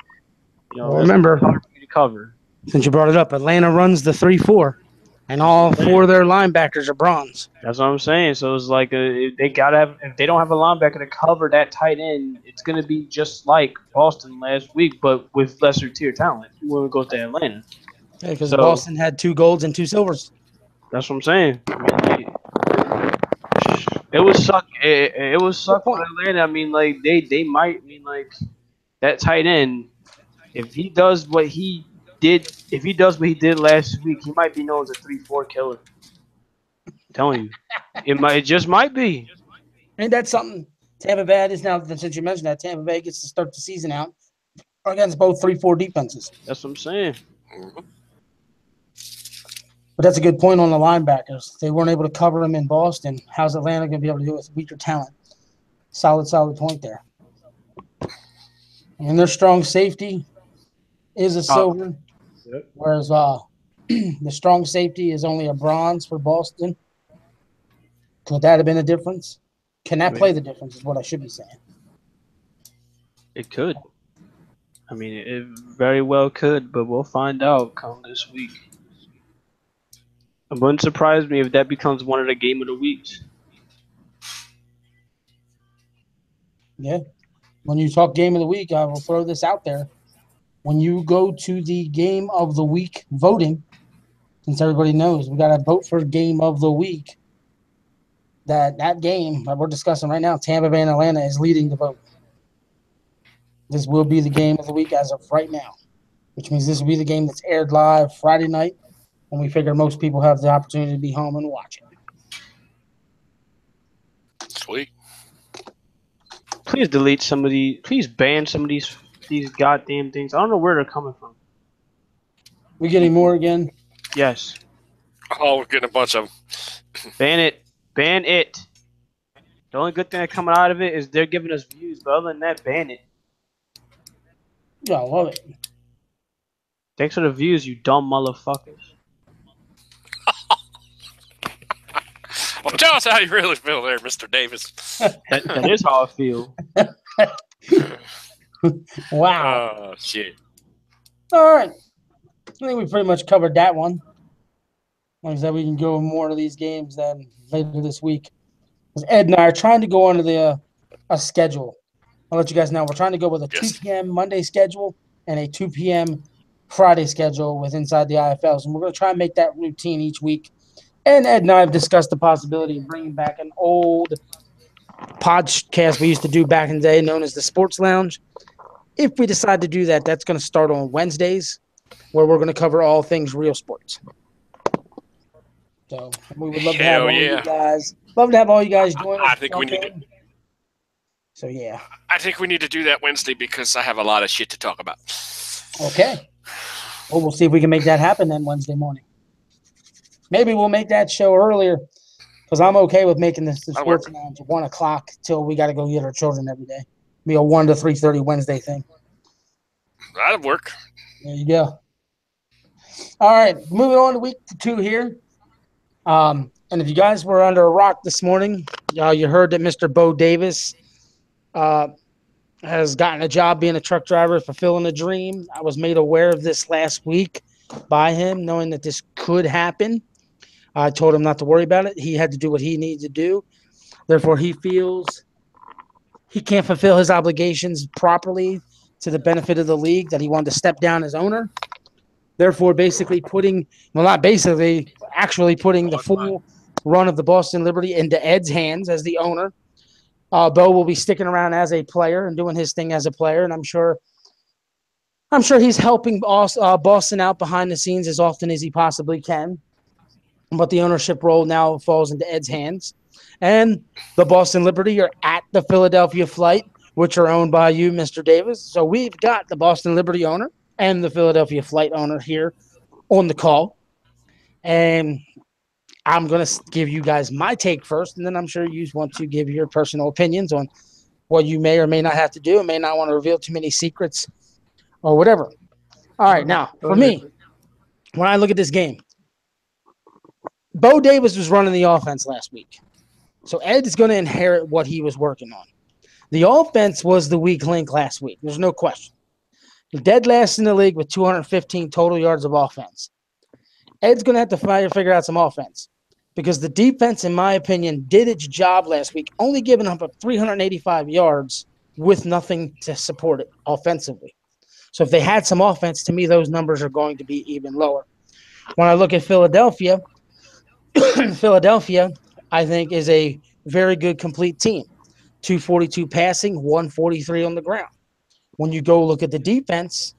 Well, remember, hard for you to cover. Since you brought it up, Atlanta runs the 3-4. And all four of their linebackers are bronze. That's what I'm saying. So it's like if they don't have a linebacker to cover that tight end, it's gonna be just like Boston last week, but with lesser tier talent when it goes to Atlanta. Yeah, because Boston had 2 golds and 2 silvers. That's what I'm saying. I mean, it was suck. It was suck for Atlanta. I mean, like they might. I mean, like that tight end. If he does what he did last week, he might be known as a 3-4 killer. I'm telling you, it just might be. And that's something Tampa Bay is now. Since you mentioned that, Tampa Bay gets to start the season out against both 3-4 defenses. That's what I'm saying. But that's a good point on the linebackers. They weren't able to cover them in Boston. How's Atlanta going to be able to do it with weaker talent? Solid point there. And their strong safety is a silver, whereas the strong safety is only a bronze for Boston. Could that have been a difference? Can that play the difference is what I should be saying. It could. I mean, it very well could, but we'll find out come this week. It wouldn't surprise me if that becomes one of the game of the weeks. Yeah. When you talk game of the week, I will throw this out there. When you go to the game of the week voting, since everybody knows we got to vote for game of the week, that game that we're discussing right now, Tampa Bay and Atlanta, is leading the vote. This will be the game of the week as of right now, which means this will be the game that's aired live Friday night, and we figure most people have the opportunity to be home and watch it. Sweet. Please delete some of these. Please ban some of these goddamn things. I don't know where they're coming from. We getting more again? Yes, Oh, we're getting a bunch of them. ban it. Ban it. The only good thing that coming out of it is they're giving us views, but other than that, ban it. Yeah, I love it. Thanks for the views, you dumb motherfuckers. Well, tell us how you really feel there, Mr. Davis. That is how I feel. Wow. Oh, shit. All right. I think we pretty much covered that one. Like I said, we can go more to these games then later this week. 'Cause Ed and I are trying to go onto the a schedule. I'll let you guys know. We're trying to go with a Yes. 2 p.m. Monday schedule and a 2 p.m. Friday schedule with Inside the IFLs. And we're going to try and make that routine each week. And Ed and I have discussed the possibility of bringing back an old podcast we used to do back in the day known as the Sports Lounge. If we decide to do that, that's going to start on Wednesdays, where we're going to cover all things real sports. So we would love to have Hell all yeah. you guys. Love to have all you guys join us. I think we need to. So yeah. I think we need to do that Wednesday because I have a lot of shit to talk about. Okay. Well, we'll see if we can make that happen then Wednesday morning. Maybe we'll make that show earlier because I'm okay with making this the That'll Sports work. Lounge at 1 o'clock till we got to go get our children every day. Be a 1 to 3:30 Wednesday thing. That'll work. There you go. All right, moving on to week 2 here. And if you guys were under a rock this morning, you heard that Mr. Bo Davis has gotten a job being a truck driver, fulfilling a dream. I was made aware of this last week by him, knowing that this could happen. I told him not to worry about it. He had to do what he needs to do. Therefore, he feels he can't fulfill his obligations properly to the benefit of the league, that he wanted to step down as owner. Therefore, basically actually putting the full run of the Boston Liberty into Ed's hands as the owner. Bo will be sticking around as a player and doing his thing as a player, and I'm sure he's helping Boston out behind the scenes as often as he possibly can. But the ownership role now falls into Ed's hands. And the Boston Liberty are at the Philadelphia Flight, which are owned by you, Mr. Davis. So we've got the Boston Liberty owner and the Philadelphia Flight owner here on the call. And I'm going to give you guys my take first, and then I'm sure you want to give your personal opinions on what you may or may not have to do and may not want to reveal too many secrets or whatever. All right, now, for me, when I look at this game, Bo Davis was running the offense last week. So Ed is going to inherit what he was working on. The offense was the weak link last week. There's no question. Dead last in the league with 215 total yards of offense. Ed's going to have to figure out some offense because the defense, in my opinion, did its job last week, only giving up 385 yards with nothing to support it offensively. So if they had some offense, to me, those numbers are going to be even lower. When I look at Philadelphia, I think, is a very good complete team. 242 passing, 143 on the ground. When you go look at the defense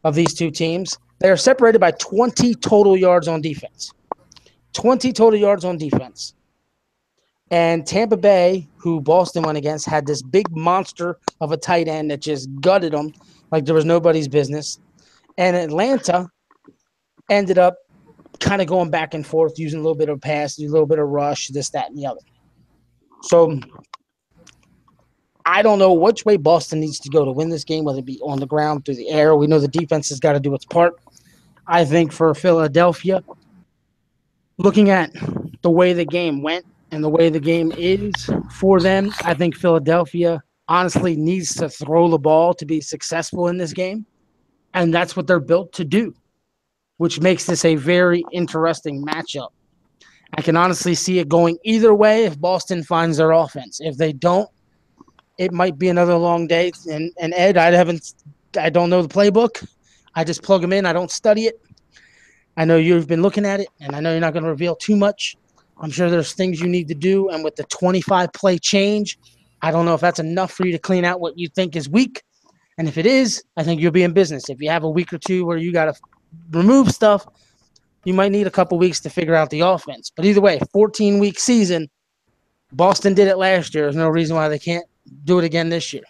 of these two teams, they are separated by 20 total yards on defense. 20 total yards on defense. And Tampa Bay, who Boston went against, had this big monster of a tight end that just gutted them like there was nobody's business. And Atlanta ended up kind of going back and forth, using a little bit of pass, a little bit of rush, this, that, and the other. So I don't know which way Boston needs to go to win this game, whether it be on the ground, through the air. We know the defense has got to do its part. I think for Philadelphia, looking at the way the game went and the way the game is for them, I think Philadelphia honestly needs to throw the ball to be successful in this game. And that's what they're built to do, which makes this a very interesting matchup. I can honestly see it going either way if Boston finds their offense. If they don't, it might be another long day. And Ed, I don't know the playbook. I just plug them in. I don't study it. I know you've been looking at it, and I know you're not going to reveal too much. I'm sure there's things you need to do. And with the 25 play change, I don't know if that's enough for you to clean out what you think is weak. And if it is, I think you'll be in business. If you have a week or two where you got to remove stuff, you might need a couple weeks to figure out the offense. But either way, 14-week season, Boston did it last year. There's no reason why they can't do it again this year.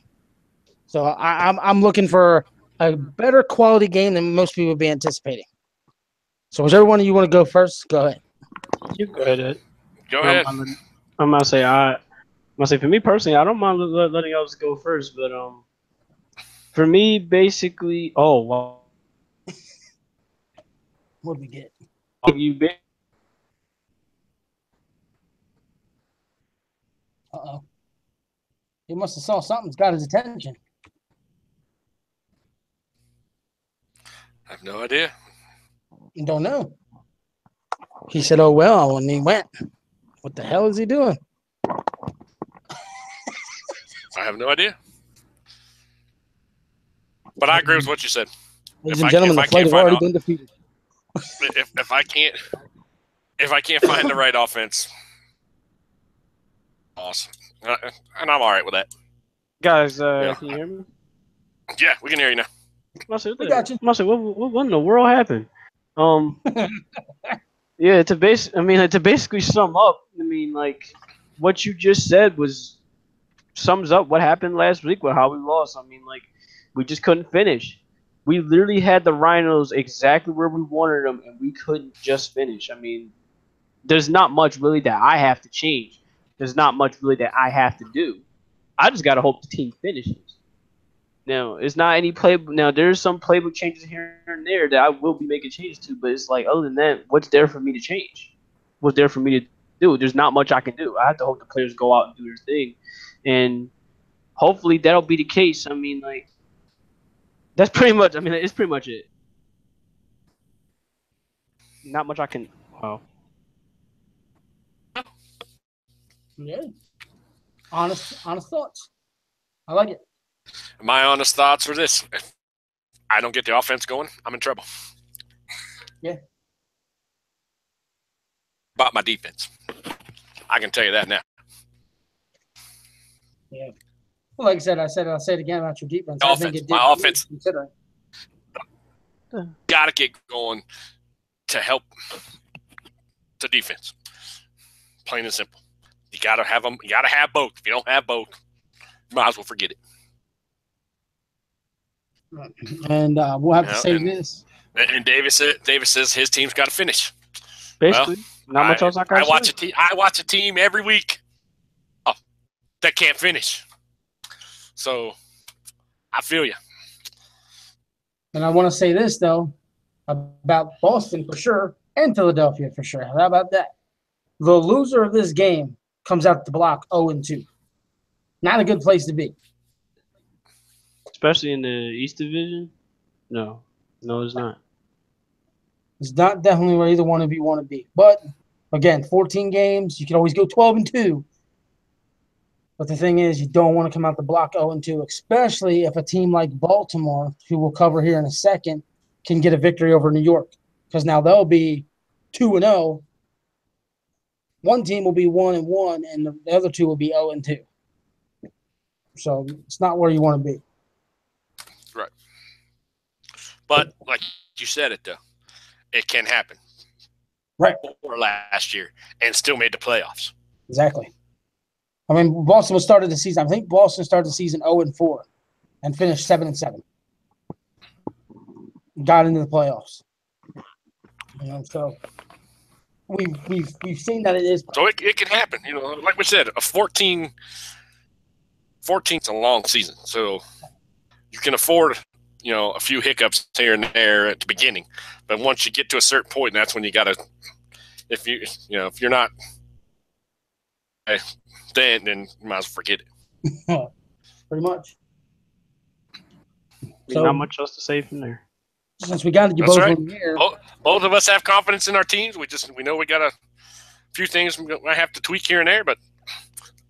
So I'm looking for a better quality game than most people would be anticipating. So, whichever one of you want to go first, go ahead. You go ahead, Ed. Go I don't ahead. mind I'm gonna say for me personally, I don't mind letting others go first, but for me, basically, oh wow, What do we get? you been Uh-oh. He must have saw something's got his attention. I have no idea. Don't know. He said, "Oh well," when he went. What the hell is he doing? I have no idea. But I agree with what you said. Ladies and gentlemen, the flight has already been defeated. If I can't find the right offense, awesome, and I'm all right with that. guys. Can you hear me? Yeah, we can hear you now. We got you. What in the world happened? Yeah, to basically sum up, I mean, like what you just said sums up what happened last week with how we lost. I mean, like we just couldn't finish. We literally had the Rhinos exactly where we wanted them, and we couldn't just finish. I mean, there's not much really that I have to change. There's not much really that I have to do. I just gotta hope the team finishes. Now, it's not any play. Now, there's some playbook changes here and there that I will be making changes to, but it's like, other than that, what's there for me to change? What's there for me to do? There's not much I can do. I have to hope the players go out and do their thing, and hopefully that'll be the case. I mean, like, that's pretty much. I mean, it's pretty much it. Not much I can. Wow. Yeah. Honest thoughts. I like it. My honest thoughts were this: if I don't get the offense going, I'm in trouble. Yeah. About my defense, I can tell you that now. Yeah. Well, like I said, I'll say it again about your defense. My offense, considering. Got to get going to help the defense. Plain and simple. You got to have them. You got to have both. If you don't have both, you might as well forget it. And we'll have to say this. And Davis says his team's got to finish. Basically, not much else I can say. I watch a team every week that can't finish. So I feel you. And I want to say this, though, about Boston for sure and Philadelphia for sure. How about that? The loser of this game comes out the block 0-2. Not a good place to be. Especially in the East Division? No, it's not. It's not definitely where either one of you want to be. But, again, 14 games. You can always go 12-2. But the thing is, you don't want to come out the block 0-2, especially if a team like Baltimore, who we'll cover here in a second, can get a victory over New York. Because now they'll be 2-0. One team will be 1-1, and the other two will be 0-2. So it's not where you want to be. Right. But like you said it, though, it can happen. Right. Or last year and still made the playoffs. Exactly. I mean, Boston started the season. I think Boston started the season 0-4 and finished 7-7. Got into the playoffs. You know, so we've seen that it is. So it can happen. You know, like we said, a 14 is a long season, so you can afford, you know, a few hiccups here and there at the beginning. But once you get to a certain point, that's when you got to. If you're not, then you might as well forget it. Pretty much. So, not much else to say from there. Since we got you both on the air, both of us have confidence in our teams. We know we got a few things I have to tweak here and there, but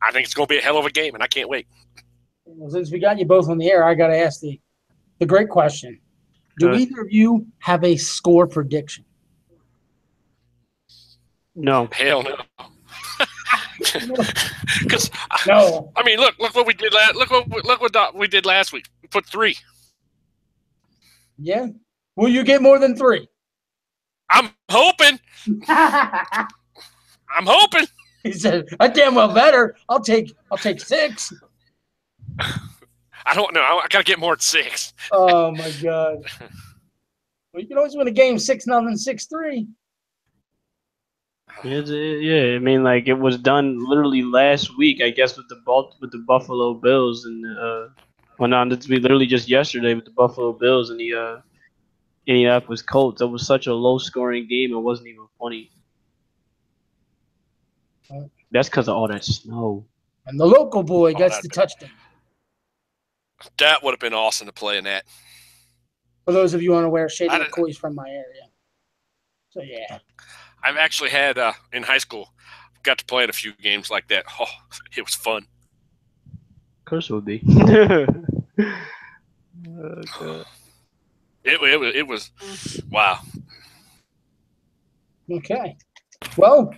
I think it's going to be a hell of a game, and I can't wait. Well, since we got you both on the air, I got to ask the great question: do either of you have a score prediction? No. Hell no. Because no. I mean, look what we did look what we did last week. We put 3. Yeah. Will you get more than 3? I'm hoping. I'm hoping. He said, "I damn well better. I'll take 6." I don't know. I got to get more than 6. Oh my God! Well, you can always win a game 6-0, 6-3. Yeah, I mean, like it was done literally last week, I guess, with the Buffalo Bills and well, no, it's literally just yesterday with the Buffalo Bills and the Indianapolis Colts. It was such a low scoring game, it wasn't even funny. That's because of all that snow. And the local boy gets the that touchdown. would have been awesome to play in that. For those of you unaware, Shady I didn't- McCoy's from my area. So yeah. I've actually had in high school, got to play in a few games like that. Oh, it was fun. Of course it would be. Oh, God. It was wow. Okay. Well,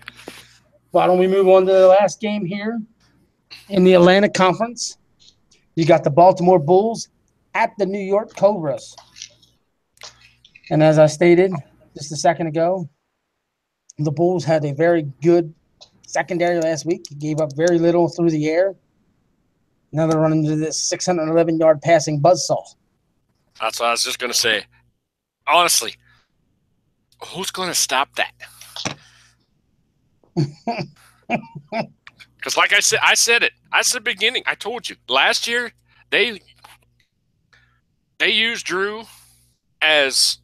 why don't we move on to the last game here in the Atlantic Conference? You got the Baltimore Bulls at the New York Cobras. And as I stated just a second ago, the Bulls had a very good secondary last week. He gave up very little through the air. Now they're running into this 611-yard passing buzzsaw. That's what I was just going to say. Honestly, who's going to stop that? Because like I said it. I said beginning. I told you. Last year, they used Drew as,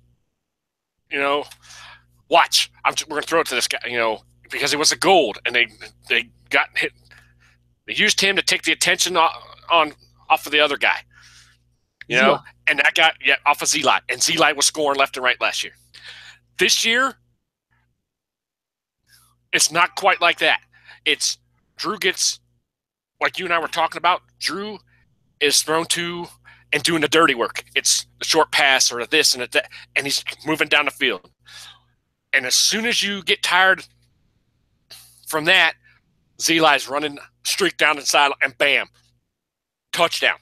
watch. We're going to throw it to this guy, because he was a gold, and they got hit. They used him to take the attention off of the other guy, and that got off of Zeli, and Zeli was scoring left and right last year. This year, it's not quite like that. It's Drew gets, like you and I were talking about, Drew is thrown to and doing the dirty work. It's the short pass or this and that, and he's moving down the field. And as soon as you get tired from that, Zeli's running streak down the side, and bam, touchdown.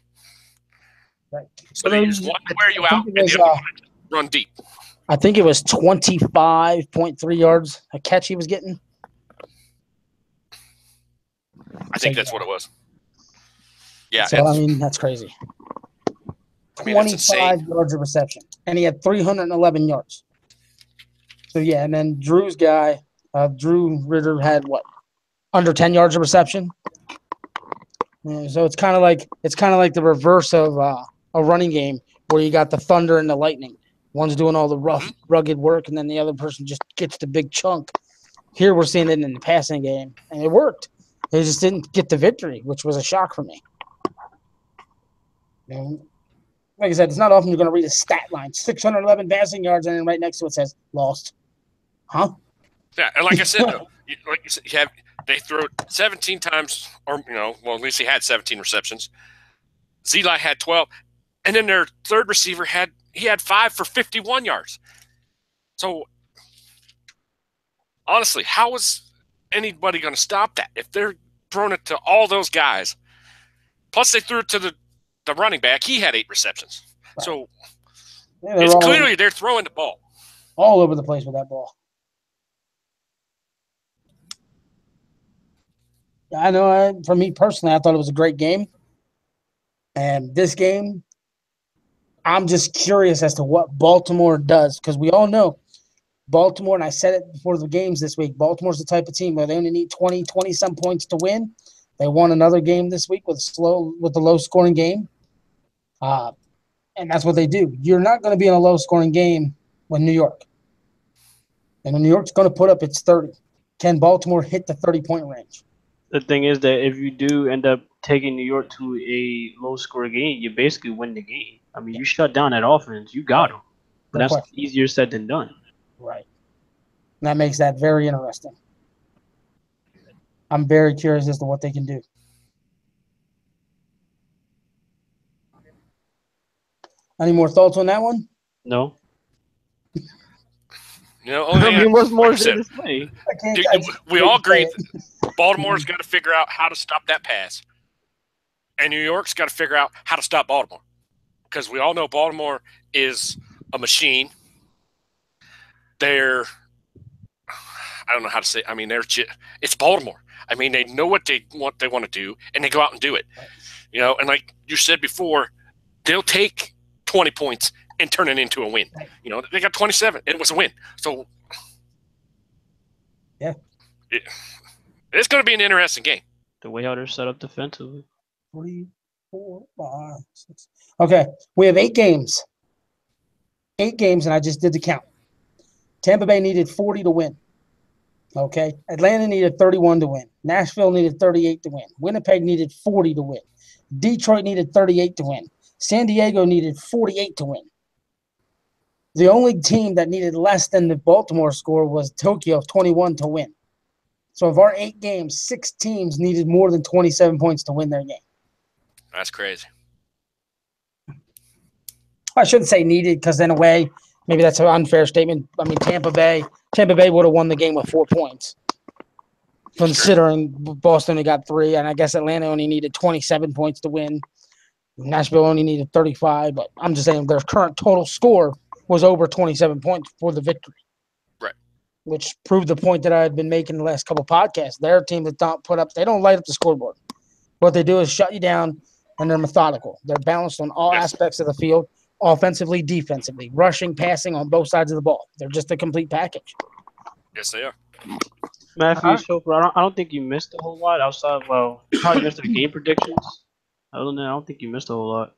Right. So they just want to wear you out and then run deep. I think it was 25.3 yards a catch he was getting. I think that's what it was. Yeah. So, I mean, that's crazy. 25 yards of reception. And he had 311 yards. So, yeah, and then Drew's guy, Drew Ritter, had what? Under 10 yards of reception. Yeah, so it's kind of like the reverse of a running game where you got the thunder and the lightning. One's doing all the rough, rugged work, and then the other person just gets the big chunk. Here we're seeing it in the passing game, and it worked. They just didn't get the victory, which was a shock for me. And like I said, it's not often you're going to read a stat line: 611 passing yards, and then right next to it says lost. Huh? Yeah, and like I said, though, they threw it 17 times, or at least he had 17 receptions. Zeli had 12, and then their third receiver had 5 for 51 yards. So honestly, how is anybody going to stop that if they're throwing it to all those guys? Plus, they threw it to the running back. He had 8 receptions. Right. So it's clearly they're throwing the ball all over the place with that ball. I know. For me personally, I thought it was a great game. And this game, I'm just curious as to what Baltimore does, because we all know Baltimore, and I said it before the games this week, Baltimore's the type of team where they only need 20-some points to win. They won another game this week with the low-scoring game. And that's what they do. You're not going to be in a low-scoring game with New York. And when New York's going to put up its 30. Can Baltimore hit the 30-point range? The thing is that if you do end up taking New York to a low-score game, you basically win the game. I mean, you shut down that offense, you got them. But that's easier said than done. Right. And that makes that very interesting. I'm very curious as to what they can do. Any more thoughts on that one? No. What's more to say? We all agree Baltimore's got to figure out how to stop that pass. And New York's got to figure out how to stop Baltimore. Because we all know Baltimore is a machine. I don't know how to say it. It's Baltimore. I mean, they know what they want to do, and they go out and do it. And like you said before, they'll take 20 points and turn it into a win. They got 27. It was a win. So, yeah, it's going to be an interesting game. The way how they're set up defensively. 3, 4, 5, 6. Okay, we have 8 games. 8 games, and I just did the count. Tampa Bay needed 40 to win. Okay, Atlanta needed 31 to win. Nashville needed 38 to win. Winnipeg needed 40 to win. Detroit needed 38 to win. San Diego needed 48 to win. The only team that needed less than the Baltimore score was Tokyo, 21 to win. So of our 8 games, 6 teams needed more than 27 points to win their game. That's crazy. I shouldn't say needed because in a way, maybe that's an unfair statement. I mean, Tampa Bay would have won the game with 4 points, considering Boston only got 3, and I guess Atlanta only needed 27 points to win. Nashville only needed 35, but I'm just saying their current total score was over 27 points for the victory. Right. Which proved the point that I had been making the last couple podcasts. They're a team that they don't light up the scoreboard. What they do is shut you down, and they're methodical. They're balanced on all aspects of the field, offensively, defensively, rushing, passing on both sides of the ball. They're just a complete package. Yes, they are. Matthew Chopra, I don't think you missed a whole lot outside. Well, you probably missed the game predictions. Other than that, I don't think you missed a whole lot.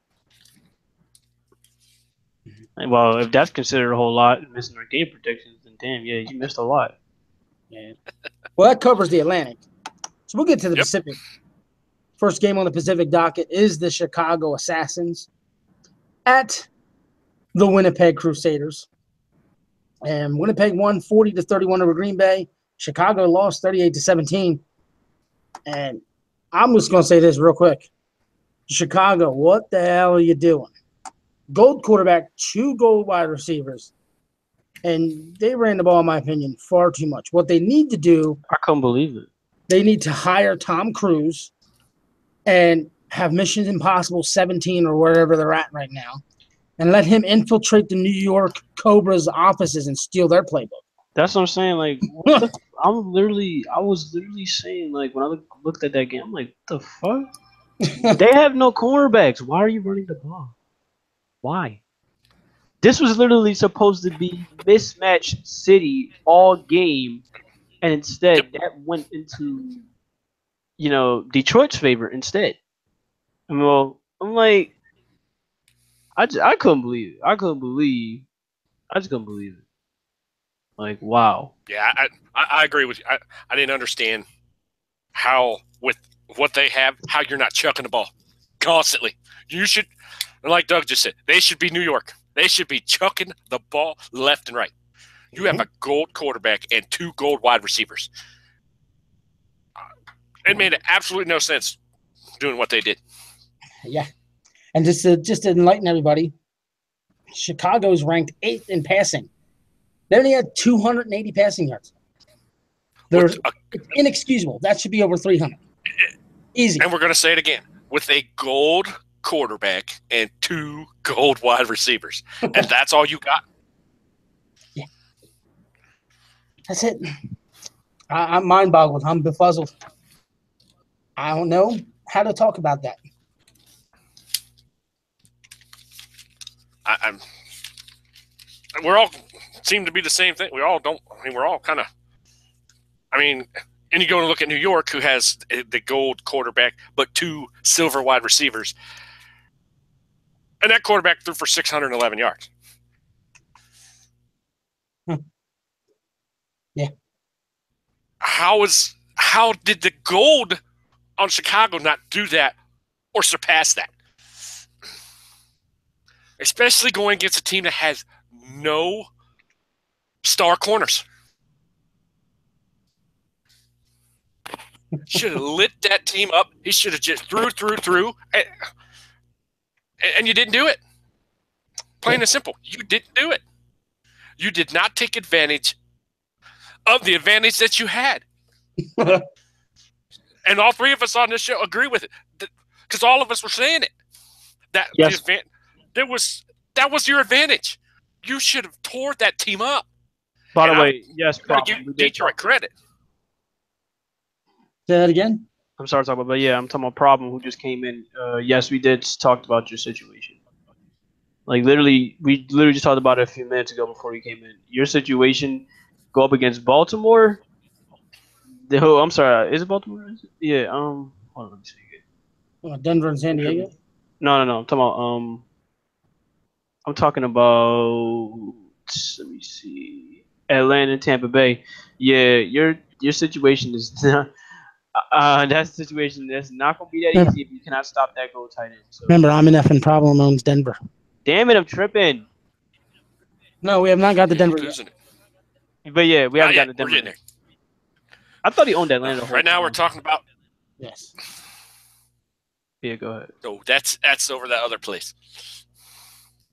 Well, if that's considered a whole lot, missing our game predictions, then damn, yeah, you missed a lot. Yeah. Well, that covers the Atlantic. So we'll get to the Pacific. First game on the Pacific docket is the Chicago Assassins at the Winnipeg Crusaders. And Winnipeg won 40-31 over Green Bay. Chicago lost 38-17. And I'm just going to say this real quick. Chicago, what the hell are you doing? Gold quarterback, 2 gold wide receivers. And they ran the ball, in my opinion, far too much. What they need to do, I couldn't believe it. They need to hire Tom Cruise and have Mission Impossible 17 or wherever they're at right now and let him infiltrate the New York Cobras offices and steal their playbook. That's what I'm saying. Like, I was literally saying, like, when I looked at that game, I'm like, what the fuck? They have no cornerbacks. Why are you running the ball? Why? This was literally supposed to be mismatched city all game, and instead that went into, Detroit's favor instead. I'm like, I couldn't believe it. I just couldn't believe it. Like, wow. Yeah, I agree with you. I didn't understand how, with what they have, how you're not chucking the ball constantly. You should, like Doug just said, they should be New York. They should be chucking the ball left and right. You have a gold quarterback and 2 gold wide receivers. It made absolutely no sense doing what they did. Yeah. And just to enlighten everybody, Chicago's ranked 8th in passing. They only had 280 passing yards. It's inexcusable. That should be over 300. Easy. And we're going to say it again. With a gold quarterback and 2 gold wide receivers. And that's all you got? Yeah. That's it. I'm mind-boggled. I'm befuzzled. I don't know how to talk about that. We're all seem to be the same thing. We all don't. I mean, we're all kind of. I mean, and you go and look at New York, who has the gold quarterback but 2 silver wide receivers, and that quarterback threw for 611 yards. Yeah. How did the gold on Chicago not do that or surpass that? Especially going against a team that has no star corners. Should have lit that team up. He should have just threw. And you didn't do it. Plain and simple. You didn't do it. You did not take advantage of the advantage that you had. And all 3 of us on this show agree with it. Because all of us were saying it. That was your advantage. You should have tore that team up. By the way, yes, give Detroit credit. Say that again? I'm sorry to talk about, but yeah, I'm talking about Problem who just came in. Yes, we did talk about your situation. Like literally, we literally just talked about it a few minutes ago before you came in. Your situation, go up against Baltimore. I'm sorry, is it Baltimore? Is it? Yeah. Hold on, let me see again. Denver and San Diego. No. I'm talking about. Let me see. Atlanta and Tampa Bay. Yeah, your situation is that's a situation that's not gonna be that Remember, easy if you cannot stop that goal tight end. So remember, I'm an effing Problem owns Denver. damn it, I'm tripping. No, we have not got the Yeah, you're Denver yet. losing it. But yeah, we Not haven't yet. gotten the We're Denver getting yet. there. I thought he owned Atlanta the whole Right now, time. we're talking about. Yes. Yeah, go ahead. Oh, that's over that other place.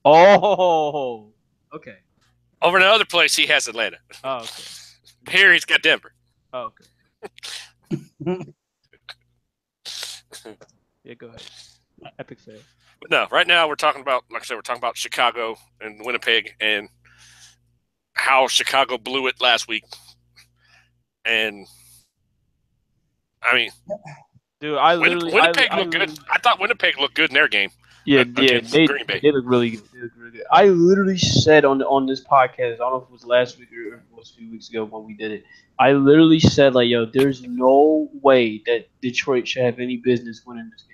Oh, okay. Over in the other place, he has Atlanta. Oh, okay. Here, he's got Denver. Oh, okay. Yeah, go ahead. Epic fail. But no, right now we're talking about, like I said, we're talking about Chicago and Winnipeg and how Chicago blew it last week. And I mean, Dude, I literally Winnipeg I looked good. literally- I thought Winnipeg looked good in their game. Yeah, Against Green Bay. they look really good. They look really good. I literally said on this podcast, I don't know if it was last week or if it was a few weeks ago when we did it. I literally said like, yo, there's no way that Detroit should have any business winning this game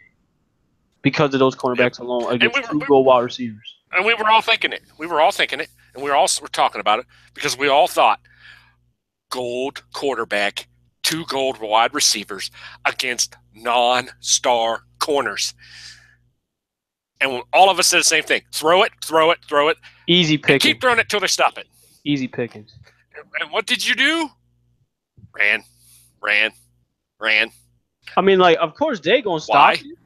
because of those cornerbacks alone And against two goal wide receivers. And we were all thinking it. We were all thinking it, and we were talking about it because we all thought gold quarterback, 2 gold wide receivers against non-star corners. And all of us said the same thing. Throw it. Easy And pickings. keep throwing it till they stop it. Easy pickings. And what did you do? Ran. I mean, like, of course they gonna stop you.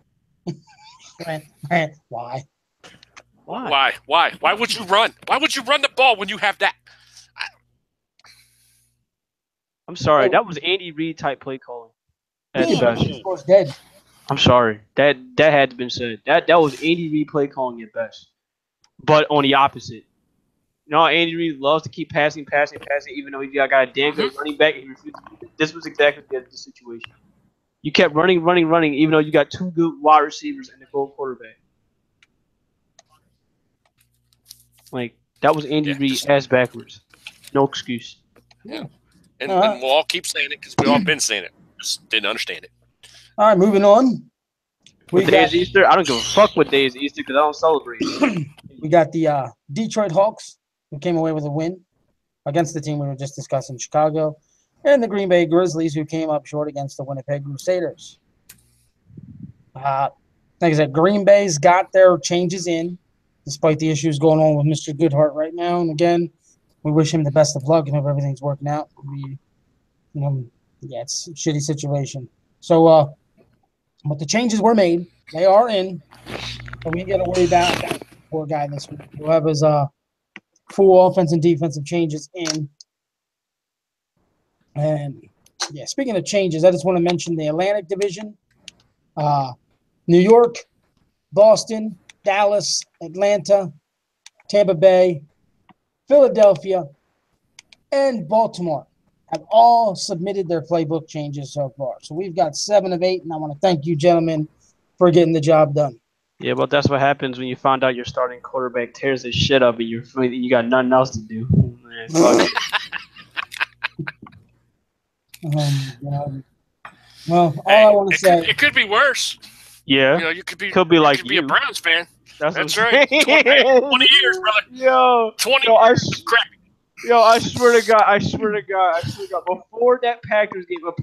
Why? Why would you run? Why would you run the ball when you have that? I'm sorry, that was Andy Reid type play calling. At Yeah, best. of course, dead. I'm sorry. That had to been said. That was Andy Reid play calling at best. But on the opposite. You know, Andy Reid loves to keep passing, even though he got a damn good running back. He refused to do it. This was exactly the situation. You kept running, even though you got 2 good wide receivers and a gold quarterback. Like, that was Andy Reid ass backwards. No excuse. Yeah. And we'll all keep saying it because we all been saying it. Just didn't understand it. All right, moving on. What day is Easter? I don't give a fuck what day is Easter because I don't celebrate. We got the Detroit Hawks, who came away with a win against the team we were just discussing, Chicago, and the Green Bay Grizzlies, who came up short against the Winnipeg Crusaders. Like I said, Green Bay's got their changes in, despite the issues going on with Mr. Goodhart right now. And again, we wish him the best of luck and hope everything's working out. It's a shitty situation. So, but the changes were made. They are in. So we ain't got to worry about that poor guy this week. We'll have his full offense and defensive changes in. And, yeah, speaking of changes, I just want to mention the Atlantic Division. New York, Boston, Dallas, Atlanta, Tampa Bay, Philadelphia, and Baltimore have all submitted their playbook changes so far. So we've got 7 of 8, and I want to thank you, gentlemen, for getting the job done. Yeah, but that's what happens when you find out your starting quarterback tears his shit up and you got nothing else to do. Man, fuck. Well, all I want to say, it could be worse. Yeah, You know, you could be like you. Be a Browns fan. That's right. 20 years, brother. Yo, 20 years. Crap. Yo, I swear to God. Before that Packers game, a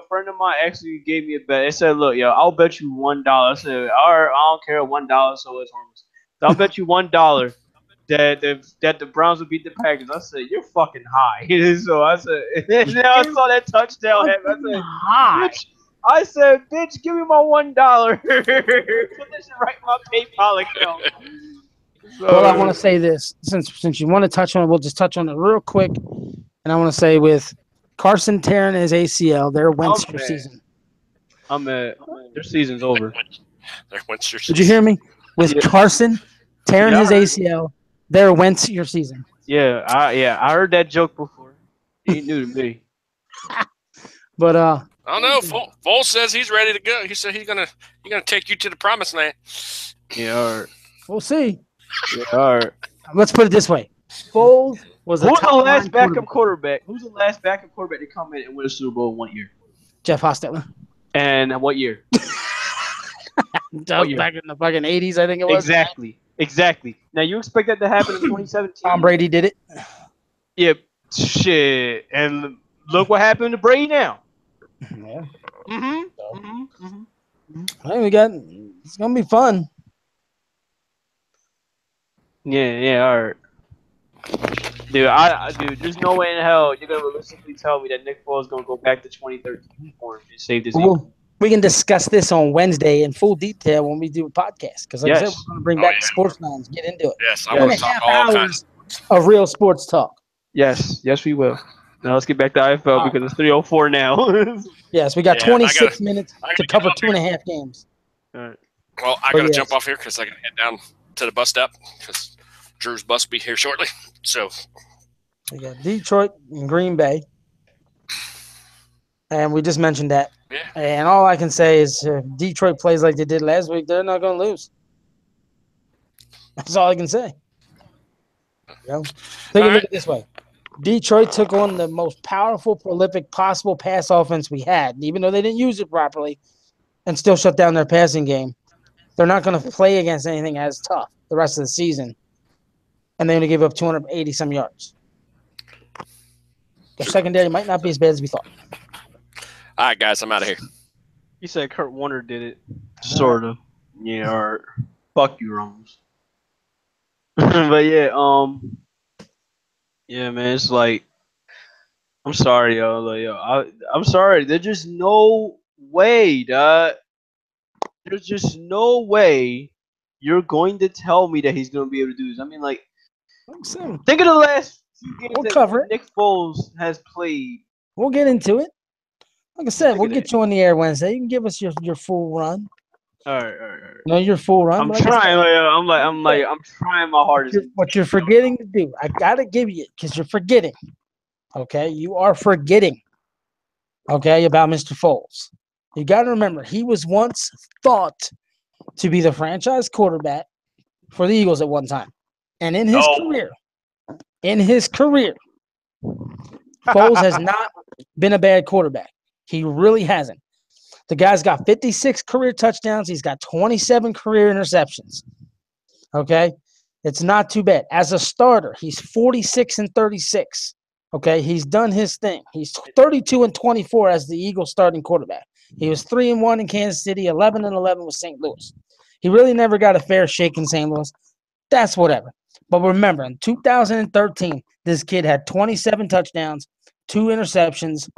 friend of mine actually gave me a bet. It said, "Look, yo, I'll bet you $1." I said, "All right, I don't care, $1, so it's harmless. So I'll bet you $1 that the Browns would beat the Packers." I said, "You're fucking high." So I said, and then I saw that touchdown happen. I said, "Bitch, give me my $1. Put this shit right in my PayPal account." So, well, I want to say this. Since you want to touch on it, we'll just touch on it real quick. And I want to say with Carson tearing his ACL, their Wentz your season. I'm at their season's over. Their Wentz your season. Did you hear me? With Carson tearing his ACL, their Wentz your season. Yeah, I heard that joke before. He new to me. But I don't know. Foles says he's ready to go. He said he's gonna take you to the promised land. Yeah, all right. We'll see. Yeah, all right. Let's put it this way: Foles was a Who's the top last line backup quarterback. quarterback? Who's the last backup quarterback to come in and win a Super Bowl in 1 year? Jeff Hostetler. And what year? What year? Back in the fucking 80s, I think it was. Exactly. Exactly. Now you expect that to happen in 2017? Tom Brady did it. Yep. Shit. And look what happened to Brady now. Yeah. Mm-hmm. Hey, it's gonna be fun. Yeah, all right. Dude, there's no way in hell you're gonna realistically tell me that Nick Foles is gonna go back to 2013 form and save this Eagle. We can discuss this on Wednesday in full detail when we do a podcast. Because, like I said, we're gonna bring back the sports lines, get into it. Yes, I want to talk all kinds of real sports talk. Yes, we will. Now let's get back to IFL because it's 3:04 now. Yes, we got 26 minutes to cover 2.5 games. All right. Well, I gotta jump off here because I gotta head down to the bus stop because Drew's bus will be here shortly. So we got Detroit and Green Bay, and we just mentioned that. Yeah. And all I can say is, if Detroit plays like they did last week, they're not going to lose. That's all I can say. Think of it this way: Detroit took on the most powerful, prolific possible pass offense we had, even though they didn't use it properly, and still shut down their passing game. They're not going to play against anything as tough the rest of the season, and they're going to give up 280-some yards. Their secondary might not be as bad as we thought. All right, guys, I'm out of here. You said Kurt Warner did it. Sort of. Yeah, or fuck you, Ramos. But yeah, yeah, man, it's like, I'm sorry, yo. Like, I'm sorry. There's just no way, dog. There's just no way you're going to tell me that he's going to be able to do this. I mean, like, think of the last few games that Nick Foles has played. We'll get into it. Like I said, we'll get you on the air Wednesday. You can give us your full run. All right. No, your full run. I'm trying. I'm trying my hardest. What you're forgetting to do, I gotta give you it because you're forgetting. Okay, you are forgetting. Okay, about Mr. Foles. You got to remember, he was once thought to be the franchise quarterback for the Eagles at one time, and in his career, Foles has not been a bad quarterback. He really hasn't. The guy's got 56 career touchdowns. He's got 27 career interceptions. Okay? It's not too bad. As a starter, he's 46-36. Okay? He's done his thing. He's 32-24 as the Eagles starting quarterback. He was 3-1 in Kansas City, 11-11 with St. Louis. He really never got a fair shake in St. Louis. That's whatever. But remember, in 2013, this kid had 27 touchdowns, 2 interceptions,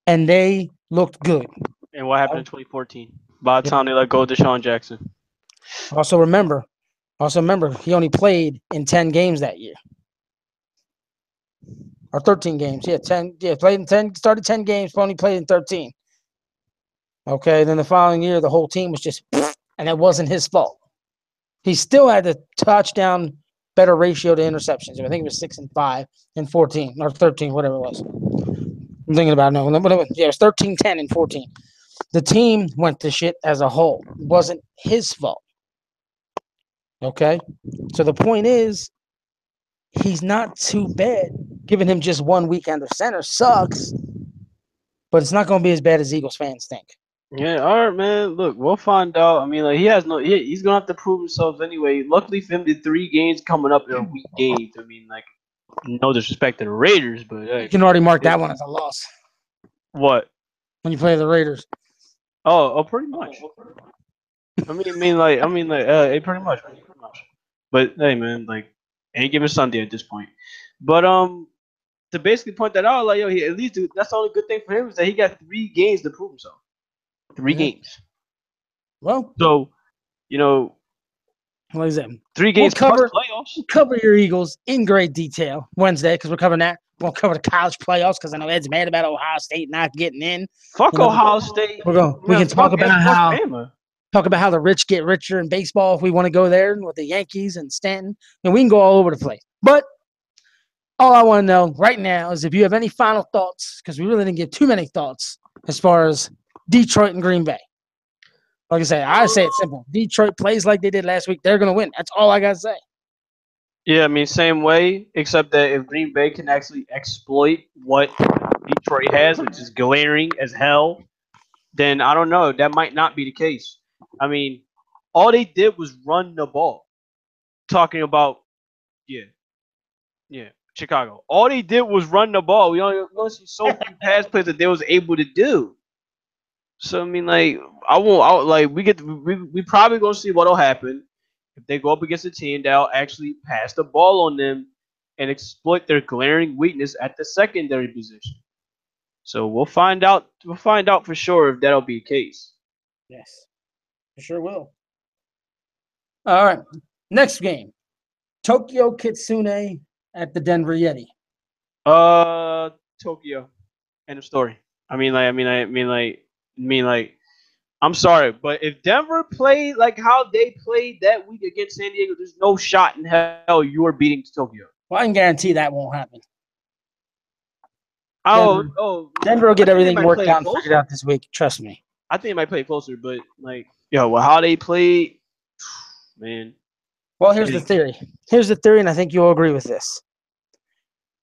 and they looked good. And what happened in 2014? By the time they let go of Deshaun Jackson. Also remember, he only played in 10 games that year. Or 13 games. Yeah, 10. Yeah, played in 10, started 10 games, but only played in 13. Okay, then the following year, the whole team was just, and it wasn't his fault. He still had the touchdown better ratio to interceptions. I think it was 6-5 and 14 or 13, whatever it was. I'm thinking about it. No, yeah, it was 13, 10, and 14. The team went to shit as a whole. It wasn't his fault. Okay? So the point is, he's not too bad. Giving him just 1 week under center sucks, but it's not going to be as bad as Eagles fans think. Yeah, all right, man. Look, we'll find out. I mean, like, he's going to have to prove himself anyway. Luckily for him, the 3 games coming up are weak games. I mean, like, no disrespect to the Raiders, but you can already mark that one as a loss. What? When you play the Raiders. Oh, pretty much. pretty much. But hey, man, like, ain't given Sunday at this point. But to basically point that out, like, yo, he at least that's the only good thing for him is that he got 3 games to prove himself. 3 games. Well, so what is that? 3 games plus playoffs. We'll cover your Eagles in great detail Wednesday because we're covering that. We'll cover the college playoffs because I know Ed's mad about Ohio State not getting in. Fuck Ohio State. We can talk about how the rich get richer in baseball if we want to go there with the Yankees and Stanton. And we can go all over the place. But all I want to know right now is if you have any final thoughts, because we really didn't give too many thoughts as far as Detroit and Green Bay. Like I say it simple. Detroit plays like they did last week. They're going to win. That's all I got to say. Yeah, I mean, same way, except that if Green Bay can actually exploit what Detroit has, which is glaring as hell, then I don't know. That might not be the case. I mean, all they did was run the ball. Talking about, yeah, yeah, Chicago. All they did was run the ball. We only see so few pass plays that they was able to do. So I mean, like, like we probably gonna see what'll happen if they go up against a team that'll actually pass the ball on them and exploit their glaring weakness at the secondary position. So we'll find out. We'll find out for sure if that'll be the case. Yes, for sure will. All right. Next game. Tokyo Kitsune at the Denver Yeti. Tokyo. End of story. I mean, I'm sorry, but if Denver played like how they played that week against San Diego, there's no shot in hell you are beating Tokyo. Well, I can guarantee that won't happen. Denver will get everything worked out and closer. figured out this week. Trust me. I think they might play closer, but how they played, man. Well, here's the theory. Here's the theory, and I think you'll agree with this.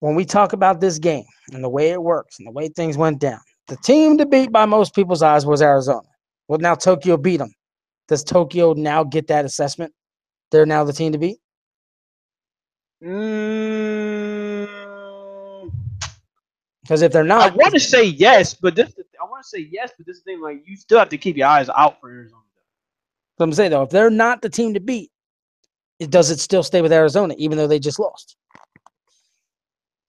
When we talk about this game and the way it works and the way things went down, the team to beat by most people's eyes was Arizona. Well, now Tokyo beat them. Does Tokyo now get that assessment? They're now the team to beat? Because if they're not, I want to say yes, but this is the thing. Like, you still have to keep your eyes out for Arizona. So I'm saying though, if they're not the team to beat, does it still stay with Arizona, even though they just lost?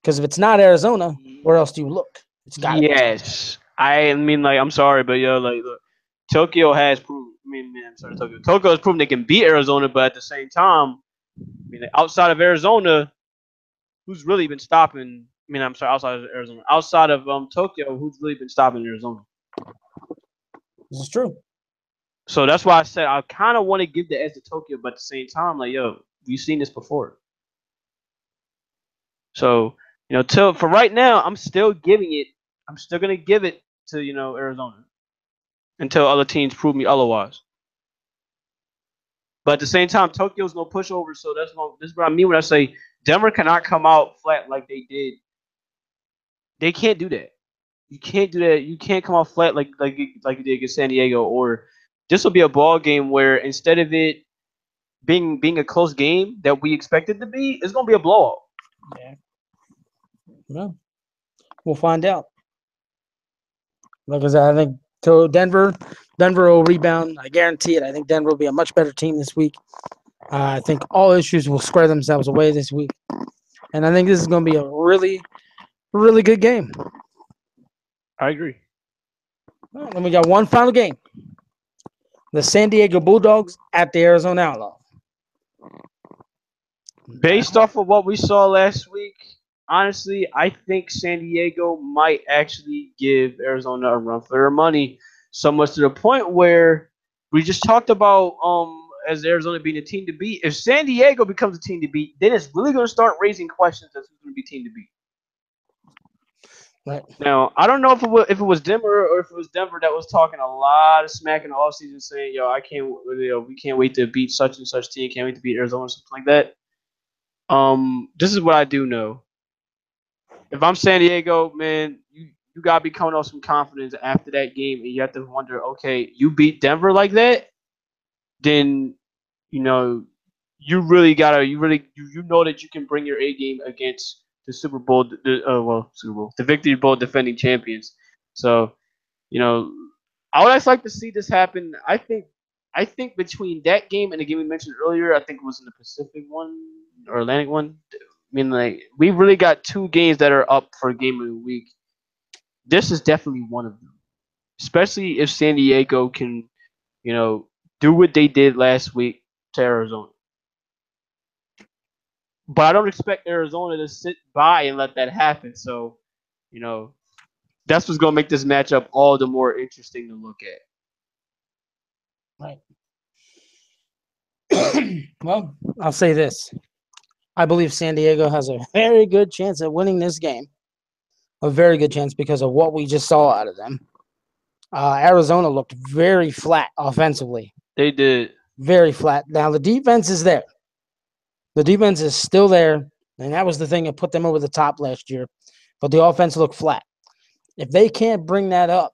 Because if it's not Arizona, where else do you look? It's got yes. I mean, like, I'm sorry, but look, Tokyo has proved. Tokyo. Tokyo has proven they can beat Arizona, but at the same time, outside of Arizona, who's really been stopping? Outside of Arizona, outside of Tokyo, who's really been stopping Arizona? This is true. So that's why I said I kind of want to give the edge to Tokyo, but at the same time, we've seen this before. So, for right now, I'm still giving it. I'm still gonna give it to Arizona until other teams prove me otherwise. But at the same time, Tokyo's no pushover, so this is what I mean when I say Denver cannot come out flat like they did. They can't do that. You can't do that. You can't come out flat like you did against San Diego. Or this will be a ball game where instead of it being a close game that we expected to be, it's gonna be a blowout. Yeah. Well, we'll find out. Like I said, I think Denver will rebound. I guarantee it. I think Denver will be a much better team this week. I think all issues will square themselves away this week. And I think this is going to be a really, really good game. I agree. Well, then we got one final game. The San Diego Bulldogs at the Arizona Outlaws. Based off of what we saw last week, honestly, I think San Diego might actually give Arizona a run for their money. So much to the point where we just talked about as Arizona being a team to beat. If San Diego becomes a team to beat, then it's really going to start raising questions as who's going to be team to beat. Right. Now, I don't know if it was Denver or if it was Denver that was talking a lot of smack in the offseason saying, we can't wait to beat such and such team, can't wait to beat Arizona or something like that. This is what I do know. If I'm San Diego, man, you gotta be coming off some confidence after that game, and you have to wonder, okay, you beat Denver like that, then you really gotta you know that you can bring your A game against the Super Bowl, the Victory Bowl defending champions. So, I would actually like to see this happen. I think between that game and the game we mentioned earlier, I think it was in the Pacific one or Atlantic one. We really got two games that are up for game of the week. This is definitely one of them, especially if San Diego can, do what they did last week to Arizona. But I don't expect Arizona to sit by and let that happen. So, that's what's going to make this matchup all the more interesting to look at. Right. Well, I'll say this. I believe San Diego has a very good chance at winning this game. A very good chance because of what we just saw out of them. Arizona looked very flat offensively, They did. very flat. Now the defense is there. The defense is still there, and that was the thing that put them over the top last year. But the offense looked flat. If they can't bring that up,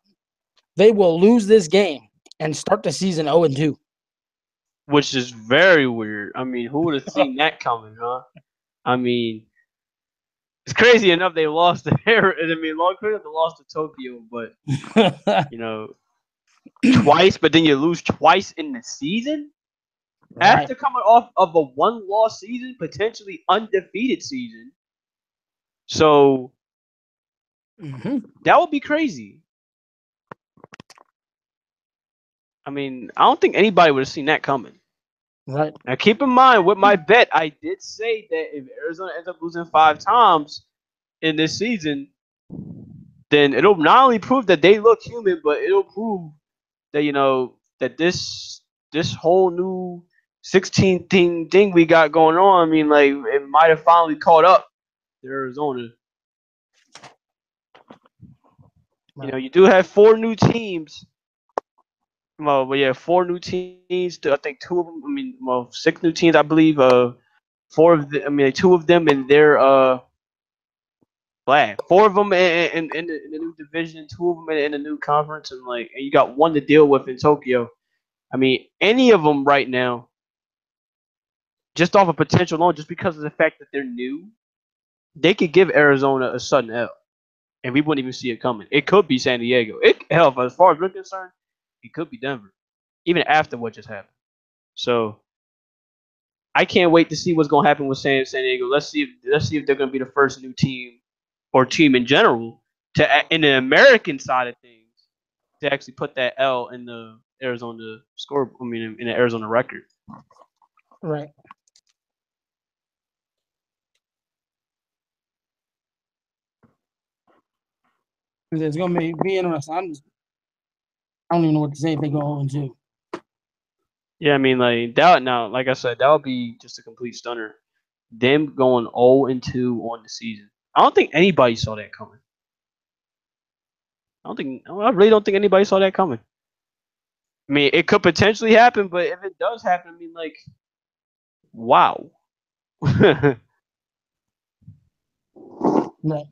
they will lose this game and start the season 0-2. Which is very weird. I mean, who would have seen that coming, huh? I mean, it's crazy enough they lost to I mean, long credit they lost to Tokyo, but you know, twice. But then you lose twice in the season Right. after coming off of a one-loss season, potentially undefeated season. So that would be crazy. I mean, I don't think anybody would have seen that coming. Right. Now, keep in mind with my bet, I did say that if Arizona ends up losing 5 times in this season, then it'll not only prove that they look human, but it'll prove that that this whole new 16 thing we got going on. I mean, like it might have finally caught up to Arizona. Right. You do have 4 new teams. Well, but yeah, 4 new teams. I think 2 of them. I mean, well, 6 new teams, I believe. 2 of them, and they're glad. 4 of them in the new division, 2 of them in the new conference, and you got one to deal with in Tokyo. I mean, any of them right now, just off of potential alone, just because of the fact that they're new, they could give Arizona a sudden L, and we wouldn't even see it coming. It could be San Diego. Hell, as far as we're concerned, it could be Denver, even after what just happened. So I can't wait to see what's going to happen with San Diego. Let's see if they're going to be the first new team or team in general in the American side of things to actually put that L in the Arizona score. I mean, in the Arizona record. Right. It's gonna be interesting. I don't even know what to say if they go 0-2. Yeah, I mean, like that. Now, like I said, that would be just a complete stunner. Them going 0-2 on the season. I don't think anybody saw that coming. I really don't think anybody saw that coming. I mean, it could potentially happen, but if it does happen, I mean, like, wow. Right.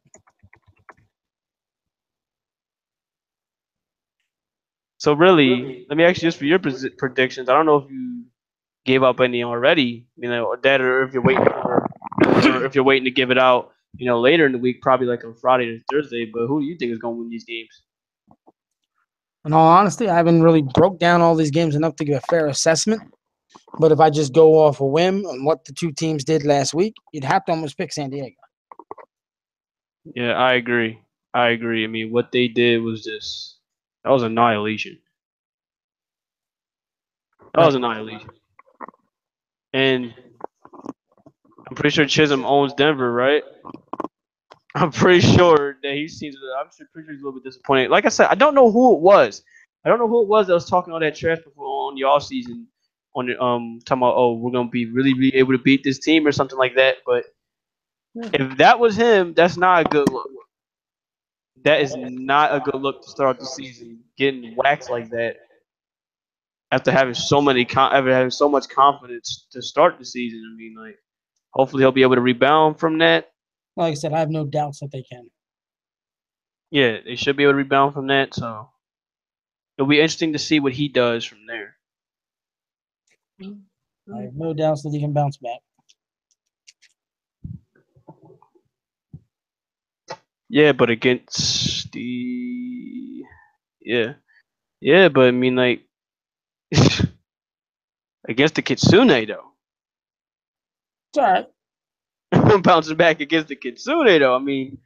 So really, let me ask you just for your predictions. I don't know if you gave up any already, or that, or if you're waiting to give it out, later in the week, probably like on Friday or Thursday. But who do you think is going to win these games? In all honesty, I haven't really broke down all these games enough to give a fair assessment. But if I just go off a whim on what the two teams did last week, you'd have to almost pick San Diego. Yeah, I agree. I mean, what they did was that was annihilation. That was Right. annihilation. And I'm pretty sure Chisholm owns Denver, right? I'm pretty sure that he seems. Pretty sure he's a little bit disappointed. Like I said, I don't know who it was. I don't know who it was that was talking all that trash before on the off season, on the talking about, oh, we're gonna be really able to beat this team or something like that. But if that was him, that's not a good look. That is not a good look to start the season, getting waxed like that after having so much confidence to start the season. I mean, like, hopefully he'll be able to rebound from that. Like I said, I have no doubts that they can. Yeah, they should be able to rebound from that. So it'll be interesting to see what he does from there. I have no doubts that he can bounce back. Yeah, but against the but I mean, like, against the Kitsune though, It's all right. bouncing back against the Kitsune though. I mean,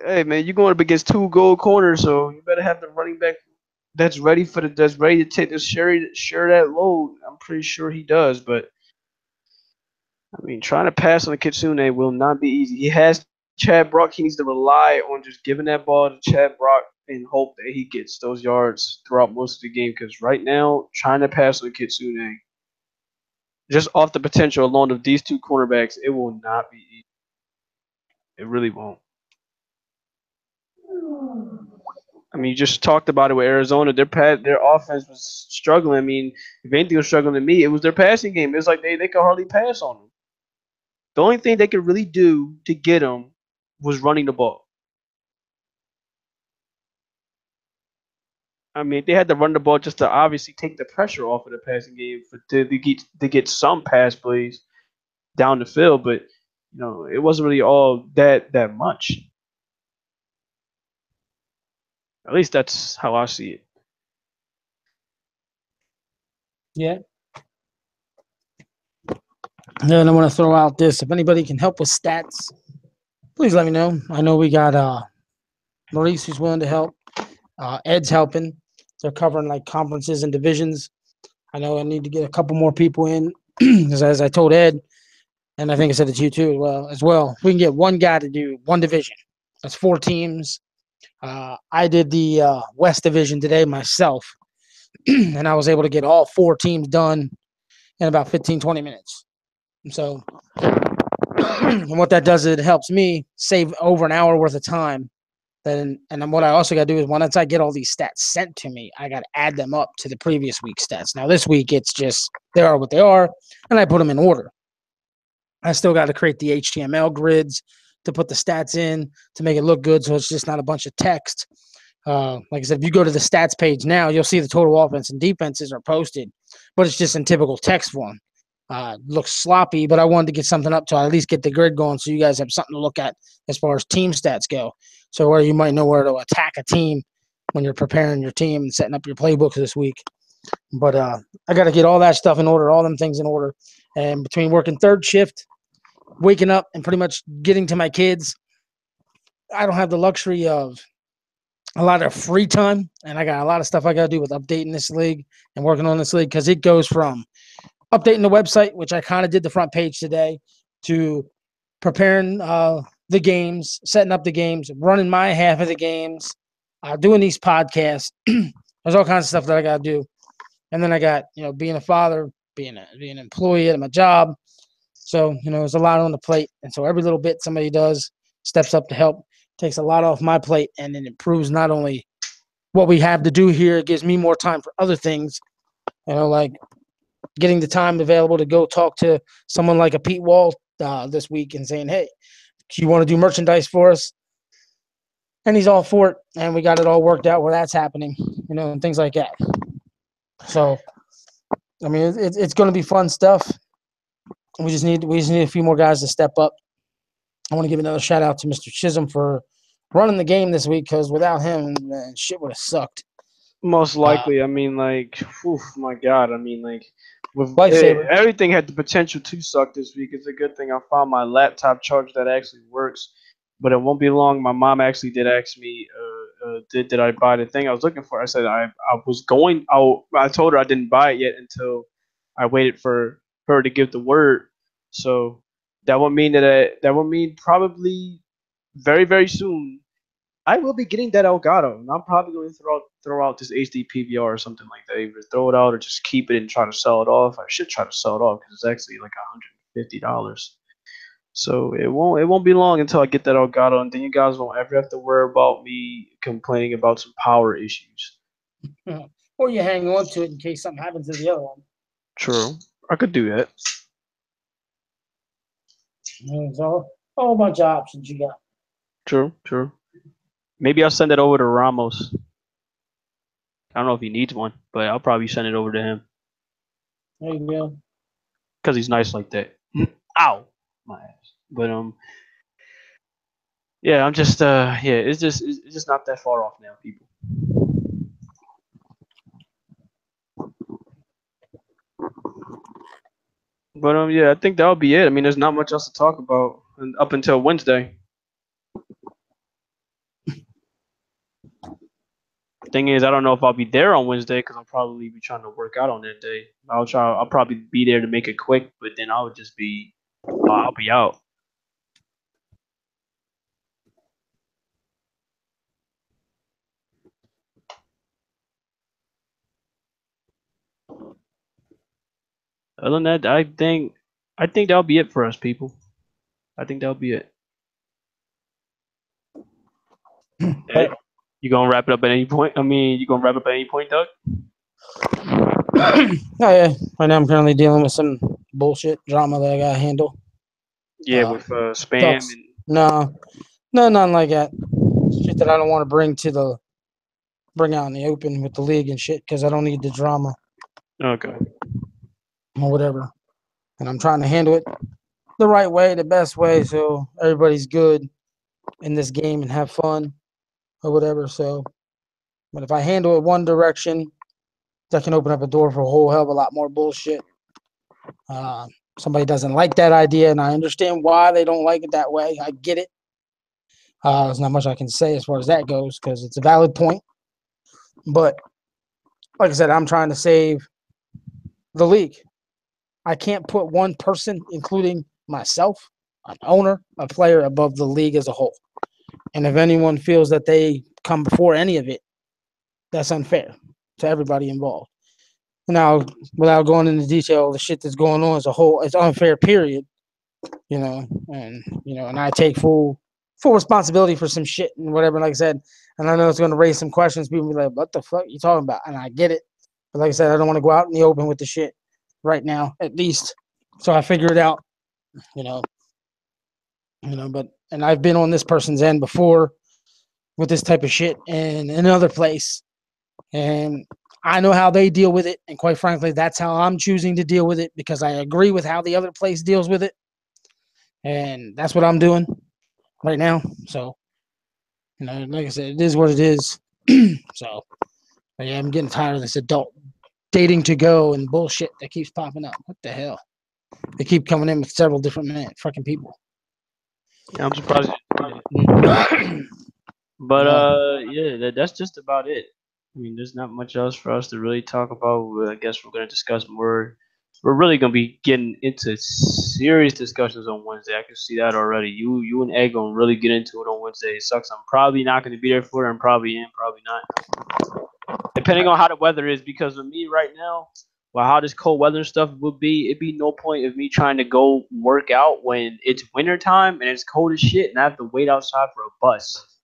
hey man, you're going up against 2 gold corners, so you better have the running back that's ready to take share that load. I'm pretty sure he does, but I mean, trying to pass on the Kitsune will not be easy. He has Chad Brock. He needs to rely on just giving that ball to Chad Brock and hope that he gets those yards throughout most of the game. Because right now, trying to pass on the Kitsune, just off the potential alone of these 2 cornerbacks, it will not be easy. It really won't. I mean, you just talked about it with Arizona. Their offense was struggling. I mean, if anything was struggling to me, it was their passing game. It was like they could hardly pass on them. The only thing they could really do to get them was running the ball. I mean, they had to run the ball just to obviously take the pressure off of the passing game to get some pass plays down the field, but it wasn't really all that much. At least that's how I see it. Yeah. Then I want to throw out this. If anybody can help with stats, please let me know. I know we got Maurice who's willing to help. Ed's helping. They're covering like conferences and divisions. I know I need to get a couple more people in because as I told Ed, and I think I said it to you too as well. We can get one guy to do one division. That's 4 teams. I did the West Division today myself, and I was able to get all 4 teams done in about 15, 20 minutes. And so, and what that does is it helps me save over an hour worth of time. Then, and then what I also got to do is once I get all these stats sent to me, I got to add them up to the previous week's stats. Now, this week, it's just they are what they are, and I put them in order. I still got to create the HTML grids to put the stats in to make it look good so it's just not a bunch of text. Like I said, if you go to the stats page now, you'll see the total offense and defenses are posted, but it's just in typical text form. Looks sloppy, but I wanted to get something up to at least get the grid going so you guys have something to look at as far as team stats go. So where you might know where to attack a team when you're preparing your team and setting up your playbooks this week. But I got to get all that stuff in order, all them things in order. And between working third shift, waking up, and pretty much getting to my kids, I don't have the luxury of a lot of free time. And I got a lot of stuff I got to do with updating this league and working on this league because it goes from updating the website, which I kind of did the front page today, to preparing the games, setting up the games, running my half of the games, doing these podcasts. There's all kinds of stuff that I got to do. And then I got, being a father, being an employee at my job. So, there's a lot on the plate. And so every little bit somebody does steps up to help, takes a lot off my plate, and it improves not only what we have to do here, it gives me more time for other things, like getting the time available to go talk to someone like a Pete Wall this week and saying, hey, do you want to do merchandise for us? And he's all for it. And we got it all worked out where that's happening, and things like that. So, I mean, it's going to be fun stuff. We just need a few more guys to step up. I want to give another shout out to Mr. Chisholm for running the game this week because without him, man, shit would have sucked. Most likely, I mean, my God, I mean, with Lifesaver. everything had the potential to suck this week. It's a good thing I found my laptop charger that actually works, but it won't be long. My mom actually did ask me, did I buy the thing I was looking for? I said I was going. I told her I didn't buy it yet until I waited for her to give the word. So that would mean probably very very soon I will be getting that Elgato, and I'm probably going to throw out this HD PVR or something like that. Either throw it out or just keep it and try to sell it off. I should try to sell it off because it's actually like $150. So it won't be long until I get that Elgato, and then you guys won't ever have to worry about me complaining about some power issues. Or you hang on to it in case something happens to the other one. True, I could do that. There's a whole bunch of options you got. True. Maybe I'll send it over to Ramos. I don't know if he needs one, but I'll probably send it over to him. There you go. Because he's nice like that. Ow, my ass. But yeah, I'm just it's just not that far off now, people. But yeah, I think that'll be it. I mean, there's not much else to talk about up until Wednesday. Thing is, I don't know if I'll be there on Wednesday because I'll probably be trying to work out on that day. I'll probably be there to make it quick, but then I'll be out. Other than that, I think that'll be it for us, people. I think that'll be it. Ed, You gonna wrap it up at any point? I mean, you gonna wrap up at any point, Doug? Oh yeah, right now I'm currently dealing with some bullshit drama that I gotta handle. Yeah, with spam Ducks. No, nothing like that. Shit that I don't want to bring out in the open with the league and shit because I don't need the drama okay. or whatever. And I'm trying to handle it the right way, the best way, so everybody's good in this game and have fun or whatever. So, but if I handle it one direction, that can open up a door for a whole hell of a lot more bullshit. Uh, Somebody doesn't like that idea, and I understand why they don't like it that way. I get it. There's not much I can say as far as that goes because it's a valid point. But like I said, I'm trying to save the league. I can't put one person, including myself, an owner, a player, above the league as a whole. And if anyone feels that they come before any of it, that's unfair to everybody involved. Now, without going into detail, the shit that's going on as a whole, it's unfair, period. And I take full responsibility for some shit and whatever, like I said. And I know it's going to raise some questions. People be like, what the fuck you talking about? And I get it. But like I said, I don't want to go out in the open with the shit right now, at least. So I figure it out, you know. And I've been on this person's end before with this type of shit and in another place. And I know how they deal with it. And quite frankly, that's how I'm choosing to deal with it because I agree with how the other place deals with it. And that's what I'm doing right now. So, like I said, it is what it is. So, yeah, I'm getting tired of this adult dating to go and bullshit that keeps popping up. What the hell? They keep coming in with several different fucking people. Yeah, I'm surprised. But yeah, that's just about it. I mean, there's not much else for us to really talk about. I guess we're gonna discuss more. We're really gonna be getting into serious discussions on Wednesday. I can see that already. You and Egg gonna really get into it on Wednesday. It sucks. I'm probably not gonna be there for it. I'm probably in, probably not. Depending on how the weather is, because with me right now, well, how this cold weather stuff would be, it'd be no point of me trying to go work out when it's winter time and it's cold as shit, and I have to wait outside for a bus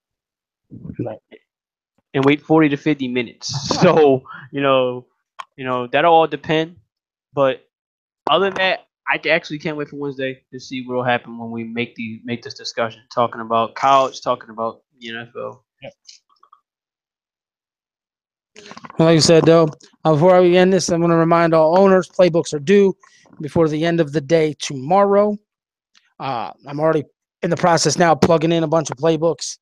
and wait 40 to 50 minutes. So, that'll all depend. But other than that, I actually can't wait for Wednesday to see what will happen when we make this discussion, talking about college, talking about the NFL. Yep. Like you said, though, before we end this, I'm going to remind all owners playbooks are due before the end of the day tomorrow. I'm already in the process now plugging in a bunch of playbooks.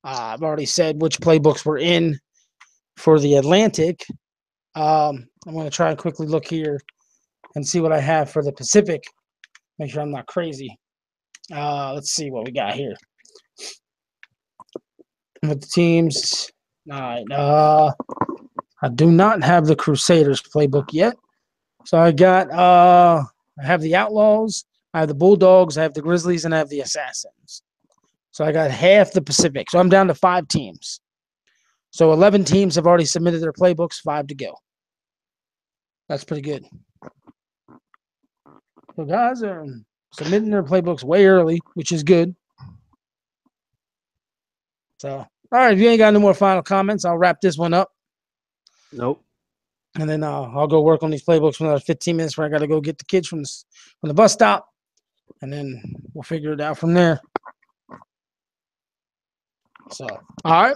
I've already said which playbooks were in for the Atlantic. I'm going to try and quickly look here and see what I have for the Pacific. Make sure I'm not crazy. Let's see what we got here. With the teams. All right. I do not have the Crusaders playbook yet. So I have the Outlaws, I have the Bulldogs, I have the Grizzlies, and I have the Assassins. So I got half the Pacific. So I'm down to 5 teams. So 11 teams have already submitted their playbooks, 5 to go. That's pretty good. So guys are submitting their playbooks way early, which is good. So, all right, if you ain't got no more final comments, I'll wrap this one up. Nope. And then I'll go work on these playbooks for another 15 minutes where I got to go get the kids from the bus stop. And then we'll figure it out from there. So, all right.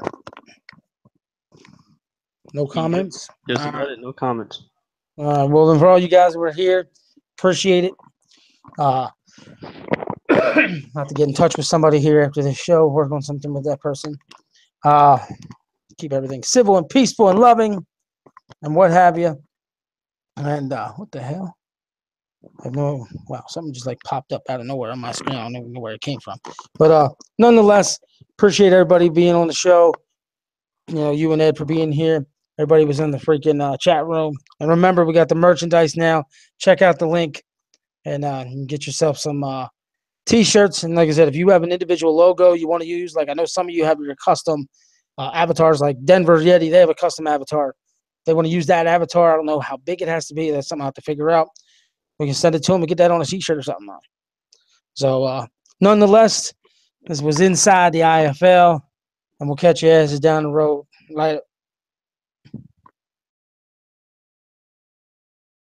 No comments? Just about it. No comments. Well, then for all you guys who are here, appreciate it. I'll have to get in touch with somebody here after this show, work on something with that person. Keep everything civil and peaceful and loving and what have you. And what the hell? Wow, something just like popped up out of nowhere on my screen. I don't even know where it came from. But nonetheless, appreciate everybody being on the show. You and Ed for being here. Everybody was in the freaking chat room. And remember, we got the merchandise now. Check out the link and you can get yourself some T-shirts. And like I said, if you have an individual logo you want to use, like I know some of you have your custom avatars, like Denver Yeti, they have a custom avatar. If they want to use that avatar, I don't know how big it has to be. That's something I have to figure out. We can send it to them and get that on a T-shirt or something. So, nonetheless, this was Inside the IFL. and we'll catch your asses down the road. Later.